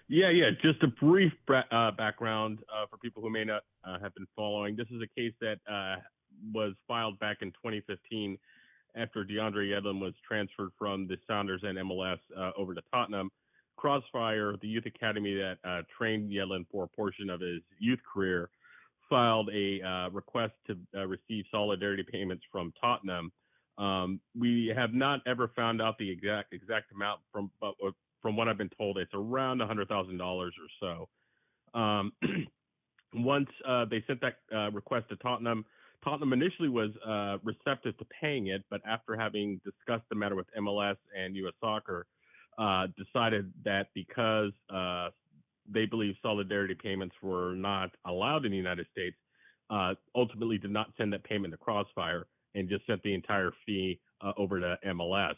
Yeah. Just a brief background for people who may not have been following. This is a case that was filed back in 2015 after DeAndre Yedlin was transferred from the Sounders and MLS over to Tottenham. Crossfire, the youth academy that trained Yedlin for a portion of his youth career, filed a request to receive solidarity payments from Tottenham. We have not ever found out the exact amount but from what I've been told, it's around $100,000 or so. Once they sent that request to Tottenham initially was receptive to paying it, but after having discussed the matter with MLS and U.S. Soccer, decided that because they believe solidarity payments were not allowed in the United States, ultimately did not send that payment to Crossfire and just sent the entire fee over to MLS.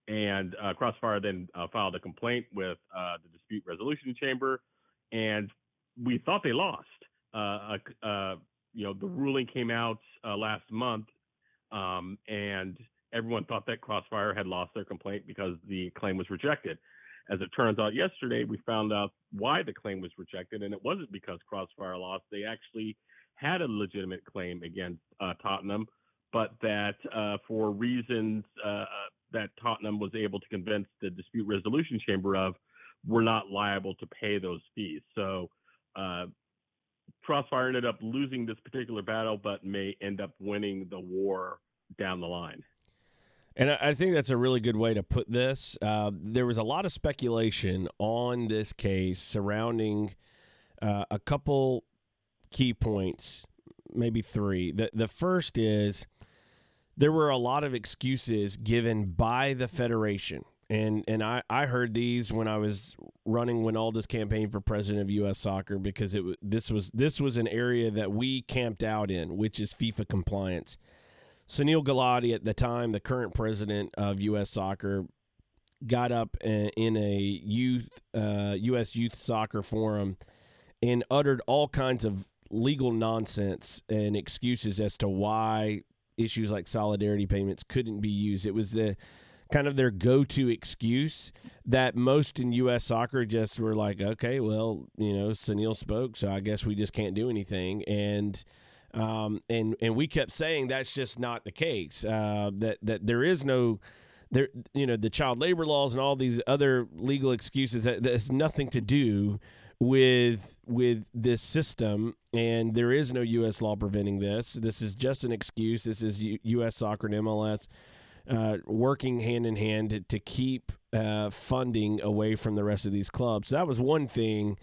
And Crossfire then filed a complaint with the dispute resolution chamber, and we thought they lost. The ruling came out last month, and everyone thought that Crossfire had lost their complaint because the claim was rejected. As it turns out, yesterday we found out why the claim was rejected, and it wasn't because Crossfire lost. They actually had a legitimate claim against Tottenham, but that for reasons that Tottenham was able to convince the dispute resolution chamber of, were not liable to pay those fees. So Crossfire ended up losing this particular battle, but may end up winning the war down the line. And I think that's a really good way to put this. There was a lot of speculation on this case surrounding a couple key points, maybe three. The first is there were a lot of excuses given by the federation. And I heard these when I was running Winalda's campaign for president of U.S. Soccer, because this was an area that we camped out in, which is FIFA compliance. Sunil Gulati, at the time, the current president of U.S. Soccer, got up in a U.S. Youth Soccer forum and uttered all kinds of legal nonsense and excuses as to why issues like solidarity payments couldn't be used. It was the kind of their go-to excuse that most in U.S. soccer just were like, okay, well, Sunil spoke, so I guess we just can't do anything. And we kept saying that's just not the case. That there is no there, the child labor laws and all these other legal excuses that has nothing to do with this system, and there is no U.S. law preventing this. This is just an excuse. This is U.S. soccer and MLS working hand in hand to keep funding away from the rest of these clubs. So that was one thing,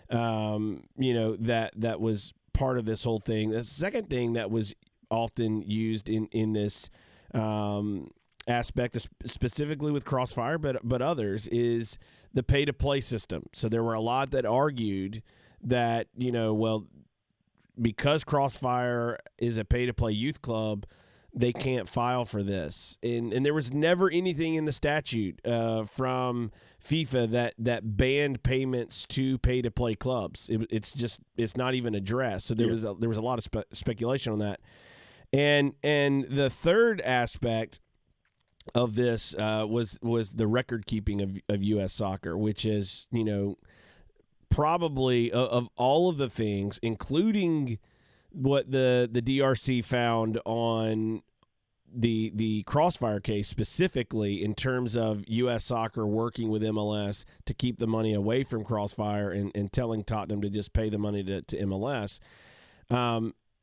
that was part of this whole thing. The second thing that was often used in this aspect, specifically with Crossfire, but others, is the pay-to-play system. So there were a lot that argued that, because Crossfire is a pay-to-play youth club, they can't file for this. And there was never anything in the statute from FIFA that banned payments to pay-to-play clubs. It's not even addressed. So there was a lot of speculation on that. And the third aspect of this was the record keeping of U.S. soccer, which is, probably of all of the things, including what the DRC found on the Crossfire case specifically, in terms of U.S. soccer working with MLS to keep the money away from Crossfire and telling Tottenham to just pay the money to MLS.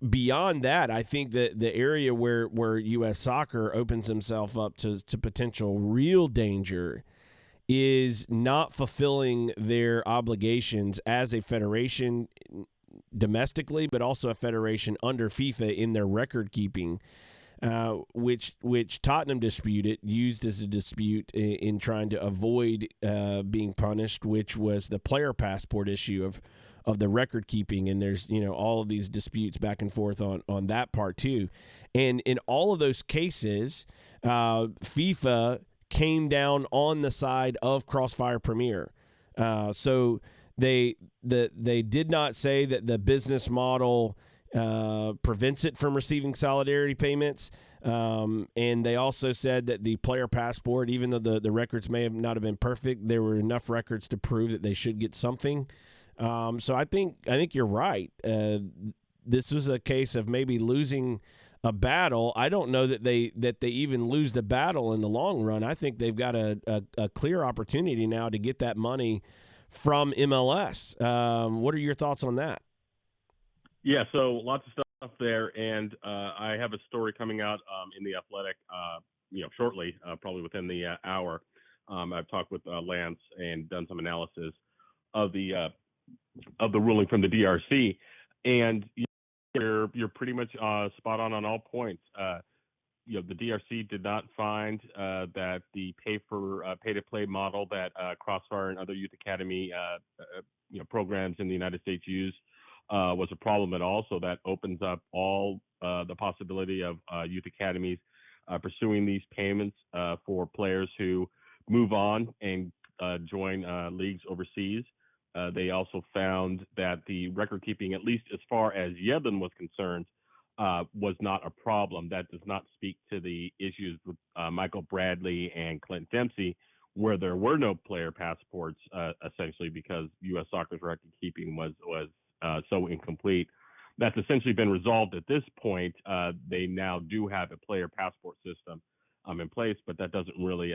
Beyond that, I think that the area where U.S. soccer opens himself up to potential real danger is not fulfilling their obligations as a federation domestically, but also a federation under FIFA in their record keeping, which Tottenham used as a dispute in trying to avoid being punished, which was the player passport issue of the record keeping. And there's all of these disputes back and forth on that part too. And in all of those cases, FIFA came down on the side of Crossfire Premier. So they did not say that the business model prevents it from receiving solidarity payments. And they also said that the player passport, even though the records may have not have been perfect, there were enough records to prove that they should get something. So I think you're right. This was a case of maybe losing a battle. I don't know that they even lose the battle in the long run. I think they've got a clear opportunity now to get that money from MLS. What are your thoughts on that? Yeah, so lots of stuff there, and I have a story coming out in the Athletic, shortly, probably within the hour. I've talked with Lance and done some analysis of the ruling from the DRC, and you're pretty much spot on all points. The DRC did not find that the pay-to-play model that Crossfire and other youth academy programs in the United States use was a problem at all. So that opens up all the possibility of youth academies pursuing these payments for players who move on and join leagues overseas. They also found that the record keeping, at least as far as Yedlin was concerned, was not a problem. That does not speak to the issues with Michael Bradley and Clint Dempsey, where there were no player passports, essentially because U.S. soccer's record keeping was so incomplete. That's essentially been resolved at this point. They now do have a player passport system in place, but that doesn't really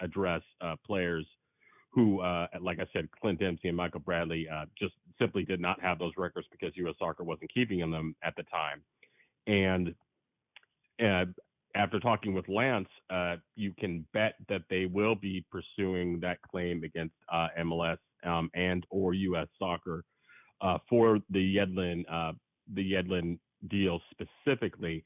address players who, like I said, Clint Dempsey and Michael Bradley just simply did not have those records because U.S. soccer wasn't keeping them at the time. And after talking with Lance, you can bet that they will be pursuing that claim against MLS and or U.S. soccer for the Yedlin deal specifically,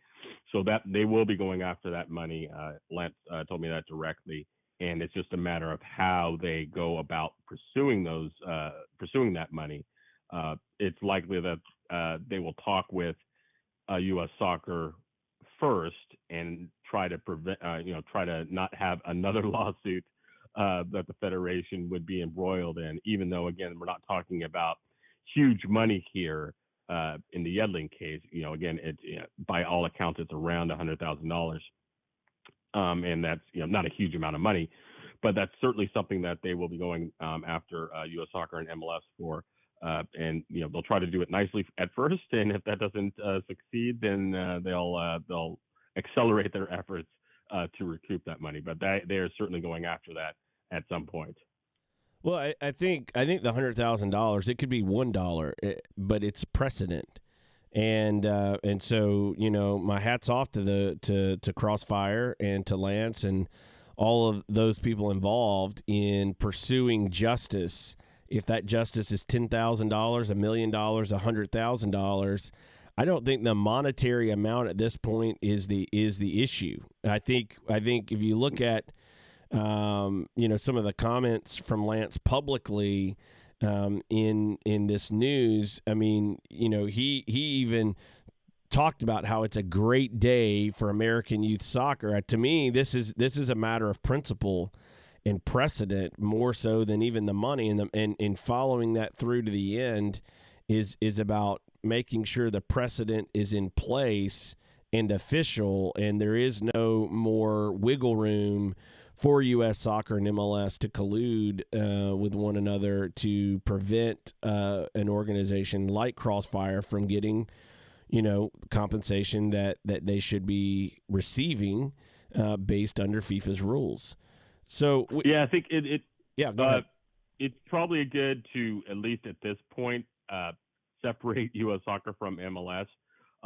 so that they will be going after that money. Lance told me that directly. And it's just a matter of how they go about pursuing that money. It's likely that they will talk with U.S. soccer first and try to try to not have another lawsuit that the federation would be embroiled in. Even though, again, we're not talking about huge money here, in the Yedlin case, again, it's by all accounts, it's around $100,000, and that's not a huge amount of money, but that's certainly something that they will be going after U.S. Soccer and MLS for. And they'll try to do it nicely at first, and if that doesn't succeed, then they'll accelerate their efforts to recoup that money. But they are certainly going after that at some point. Well, I think the $100,000, it could be $1, but it's precedent, and so my hat's off to Crossfire and to Lance and all of those people involved in pursuing justice. If that justice is $10,000, $1 million, $100,000, I don't think the monetary amount at this point is the issue. I think if you look at some of the comments from Lance publicly in this news, I mean, he even talked about how it's a great day for American youth soccer. To me, this is a matter of principle and precedent more so than even the money, and following that through to the end is about making sure the precedent is in place and official, and there is no more wiggle room for U.S. Soccer and MLS to collude with one another to prevent an organization like Crossfire from getting, compensation that they should be receiving based under FIFA's rules. So I think it go ahead. It's probably good to, at least at this point, separate U.S. Soccer from MLS.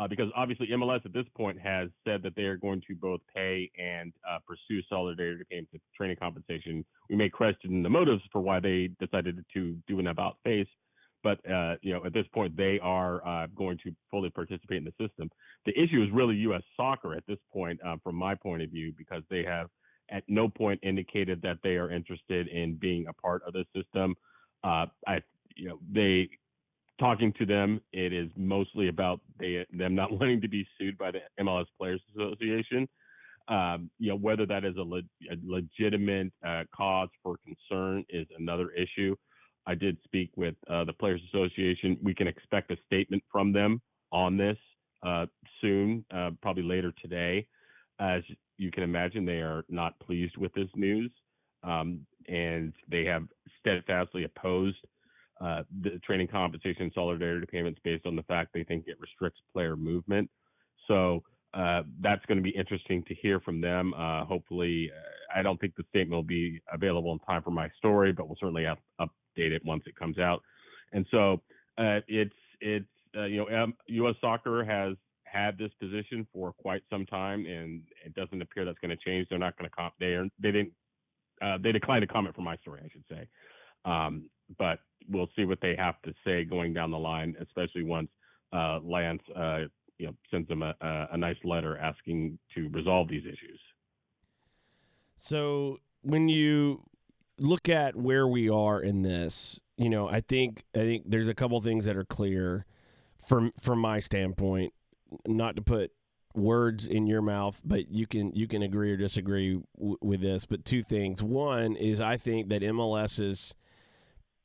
Because obviously MLS at this point has said that they are going to both pay and pursue solidarity payments and training compensation. We may question the motives for why they decided to do an about face, but at this point they are going to fully participate in the system. The issue is really U.S. Soccer at this point, from my point of view, because they have at no point indicated that they are interested in being a part of the system. Talking to them, it is mostly about them not wanting to be sued by the MLS Players Association. Whether that is a legitimate cause for concern is another issue. I did speak with the Players Association. We can expect a statement from them on this soon, probably later today. As you can imagine, they are not pleased with this news, and they have steadfastly opposed the training compensation and solidarity payments based on the fact they think it restricts player movement. So that's going to be interesting to hear from them. Hopefully, I don't think the statement will be available in time for my story, but we'll certainly update it once it comes out. And so U.S. Soccer has had this position for quite some time, and it doesn't appear that's going to change. They're not going to they declined to comment for my story, I should say. But we'll see what they have to say going down the line, especially once Lance sends them a nice letter asking to resolve these issues. So when you look at where we are in this, I think there's a couple things that are clear from my standpoint. Not to put words in your mouth, but you can agree or disagree with this. But two things. One is I think that MLS's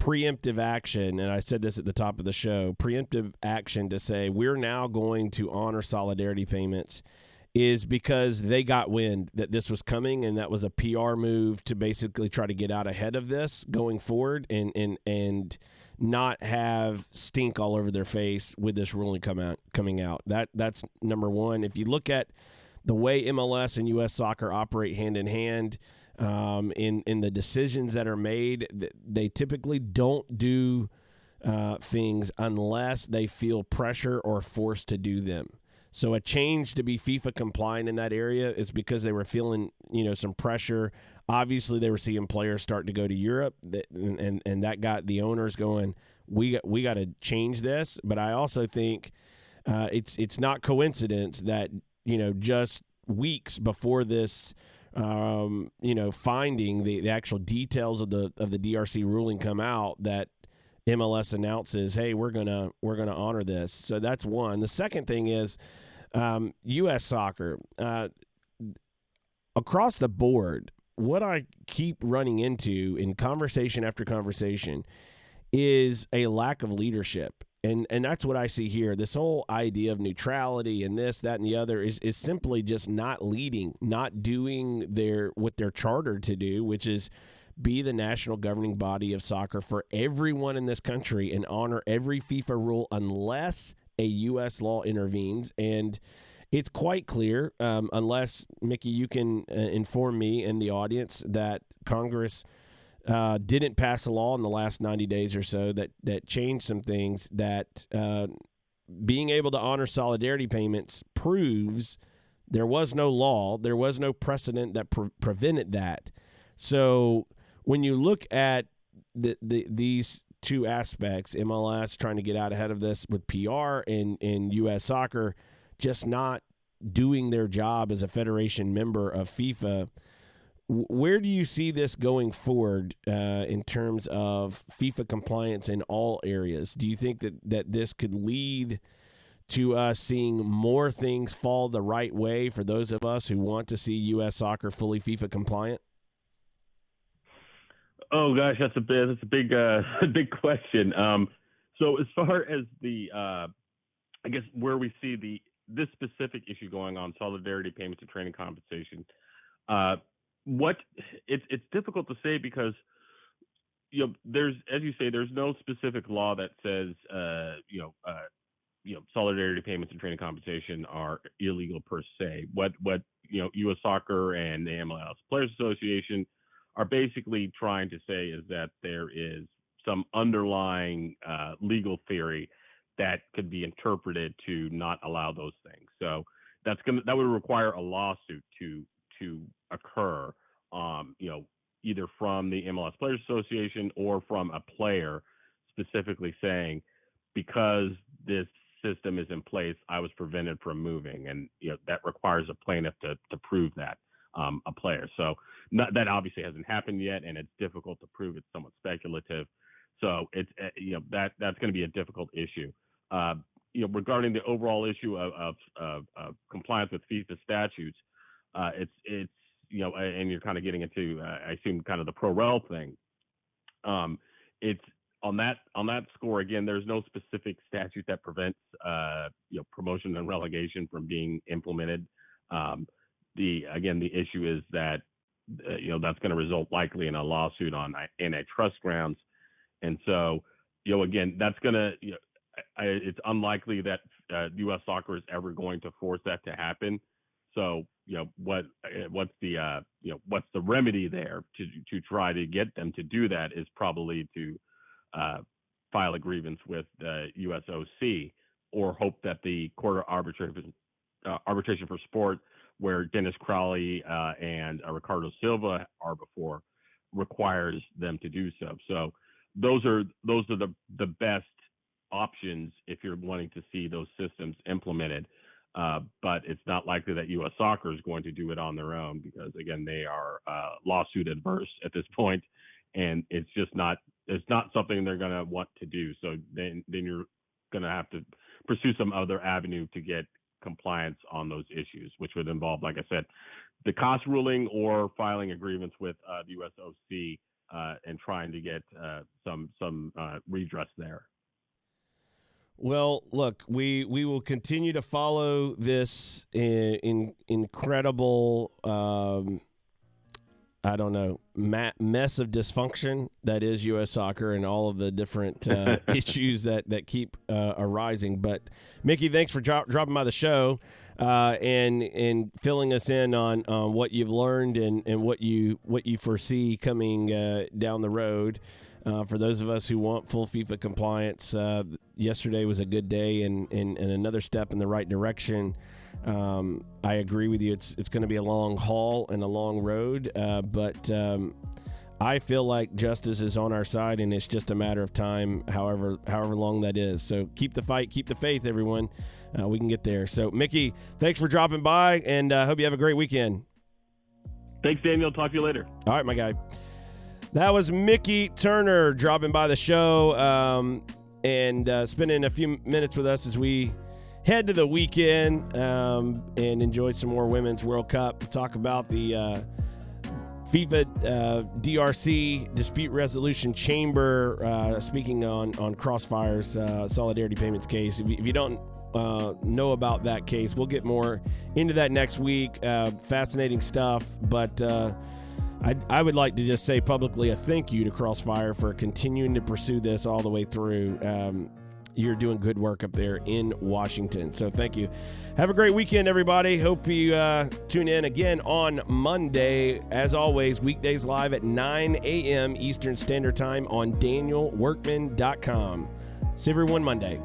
preemptive action, and I said this at the top of the show, preemptive action to say we're now going to honor solidarity payments is because they got wind that this was coming, and that was a PR move to basically try to get out ahead of this going forward and not have stink all over their face with this ruling coming out. That's number one. If you look at the way MLS and U.S. Soccer operate hand in hand, in the decisions that are made, they typically don't do things unless they feel pressure or forced to do them. So a change to be FIFA compliant in that area is because they were feeling, some pressure. Obviously, they were seeing players start to go to Europe, and that got the owners going, we got to change this. But I also think it's not coincidence that, just weeks before this, finding the actual details of the DRC ruling come out, that MLS announces, hey, we're gonna honor this. So that's one. The second thing is U.S. Soccer. Across the board, what I keep running into in conversation after conversation is a lack of leadership. And that's what I see here. This whole idea of neutrality and this, that, and the other is simply just not leading, not doing what they're chartered to do, which is be the national governing body of soccer for everyone in this country and honor every FIFA rule unless a U.S. law intervenes. And it's quite clear, unless, Mickey, you can inform me and the audience that Congress didn't pass a law in the last 90 days or so that changed some things, that being able to honor solidarity payments proves there was no law, there was no precedent that prevented that. So when you look at these two aspects, MLS trying to get out ahead of this with PR and U.S. Soccer just not doing their job as a federation member of FIFA, where do you see this going forward in terms of FIFA compliance in all areas? Do you think that this could lead to us seeing more things fall the right way for those of us who want to see U.S. Soccer fully FIFA compliant? Oh gosh, that's a big big question. So as far as the I guess where we see this specific issue going on, solidarity payments and training compensation, it's difficult to say because there's, as you say, there's no specific law that says solidarity payments and training compensation are illegal per se. What U.S. Soccer and the MLS Players Association are basically trying to say is that there is some underlying legal theory that could be interpreted to not allow those things. So that would require a lawsuit to occur, either from the MLS Players Association or from a player specifically saying, because this system is in place, I was prevented from moving, and that requires a plaintiff to prove that. A player. So that obviously hasn't happened yet, and it's difficult to prove. It's somewhat speculative. So it's that's going to be a difficult issue. Regarding the overall issue of compliance with FIFA statutes, it's and you're kind of getting into I assume kind of the pro-rel thing. It's on that score again. There's no specific statute that prevents promotion and relegation from being implemented. The issue is that that's going to result likely in a lawsuit on antitrust grounds, and so again that's going to it's unlikely that U.S. Soccer is ever going to force that to happen. So what's the remedy there to try to get them to do that is probably to file a grievance with the USOC or hope that the Court of Arbitration for Sport, where Dennis Crowley and Ricardo Silva are before, requires them to do so. So those are the best options if you're wanting to see those systems implemented. But it's not likely that U.S. Soccer is going to do it on their own because, again, they are lawsuit adverse at this point, and it's not something they're going to want to do. So then you're going to have to pursue some other avenue to get compliance on those issues, which would involve, like I said, the cost ruling or filing a grievance with the USOC and trying to get some redress there. Well, look, we will continue to follow this incredible, mess of dysfunction that is U.S. Soccer and all of the different issues that keep arising. But Mickey, thanks for dropping by the show and filling us in on what you've learned and what you foresee coming down the road. For those of us who want full FIFA compliance, yesterday was a good day and another step in the right direction. I agree with you. It's going to be a long haul and a long road, but I feel like justice is on our side, and it's just a matter of time, however long that is. So keep the fight, keep the faith, everyone. We can get there. So, Mickey, thanks for dropping by, and hope you have a great weekend. Thanks, Daniel. Talk to you later. All right, my guy. That was Mickey Turner dropping by the show and spending a few minutes with us as we head to the weekend and enjoy some more Women's World Cup to talk about the FIFA DRC Dispute Resolution Chamber speaking on Crossfire's Solidarity Payments case. If you don't know about that case, we'll get more into that next week. Fascinating stuff, but I would like to just say publicly a thank you to Crossfire for continuing to pursue this all the way through. You're doing good work up there in Washington. So thank you. Have a great weekend, everybody. Hope you tune in again on Monday. As always, weekdays live at 9 a.m. Eastern Standard Time on DanielWorkman.com. See everyone Monday.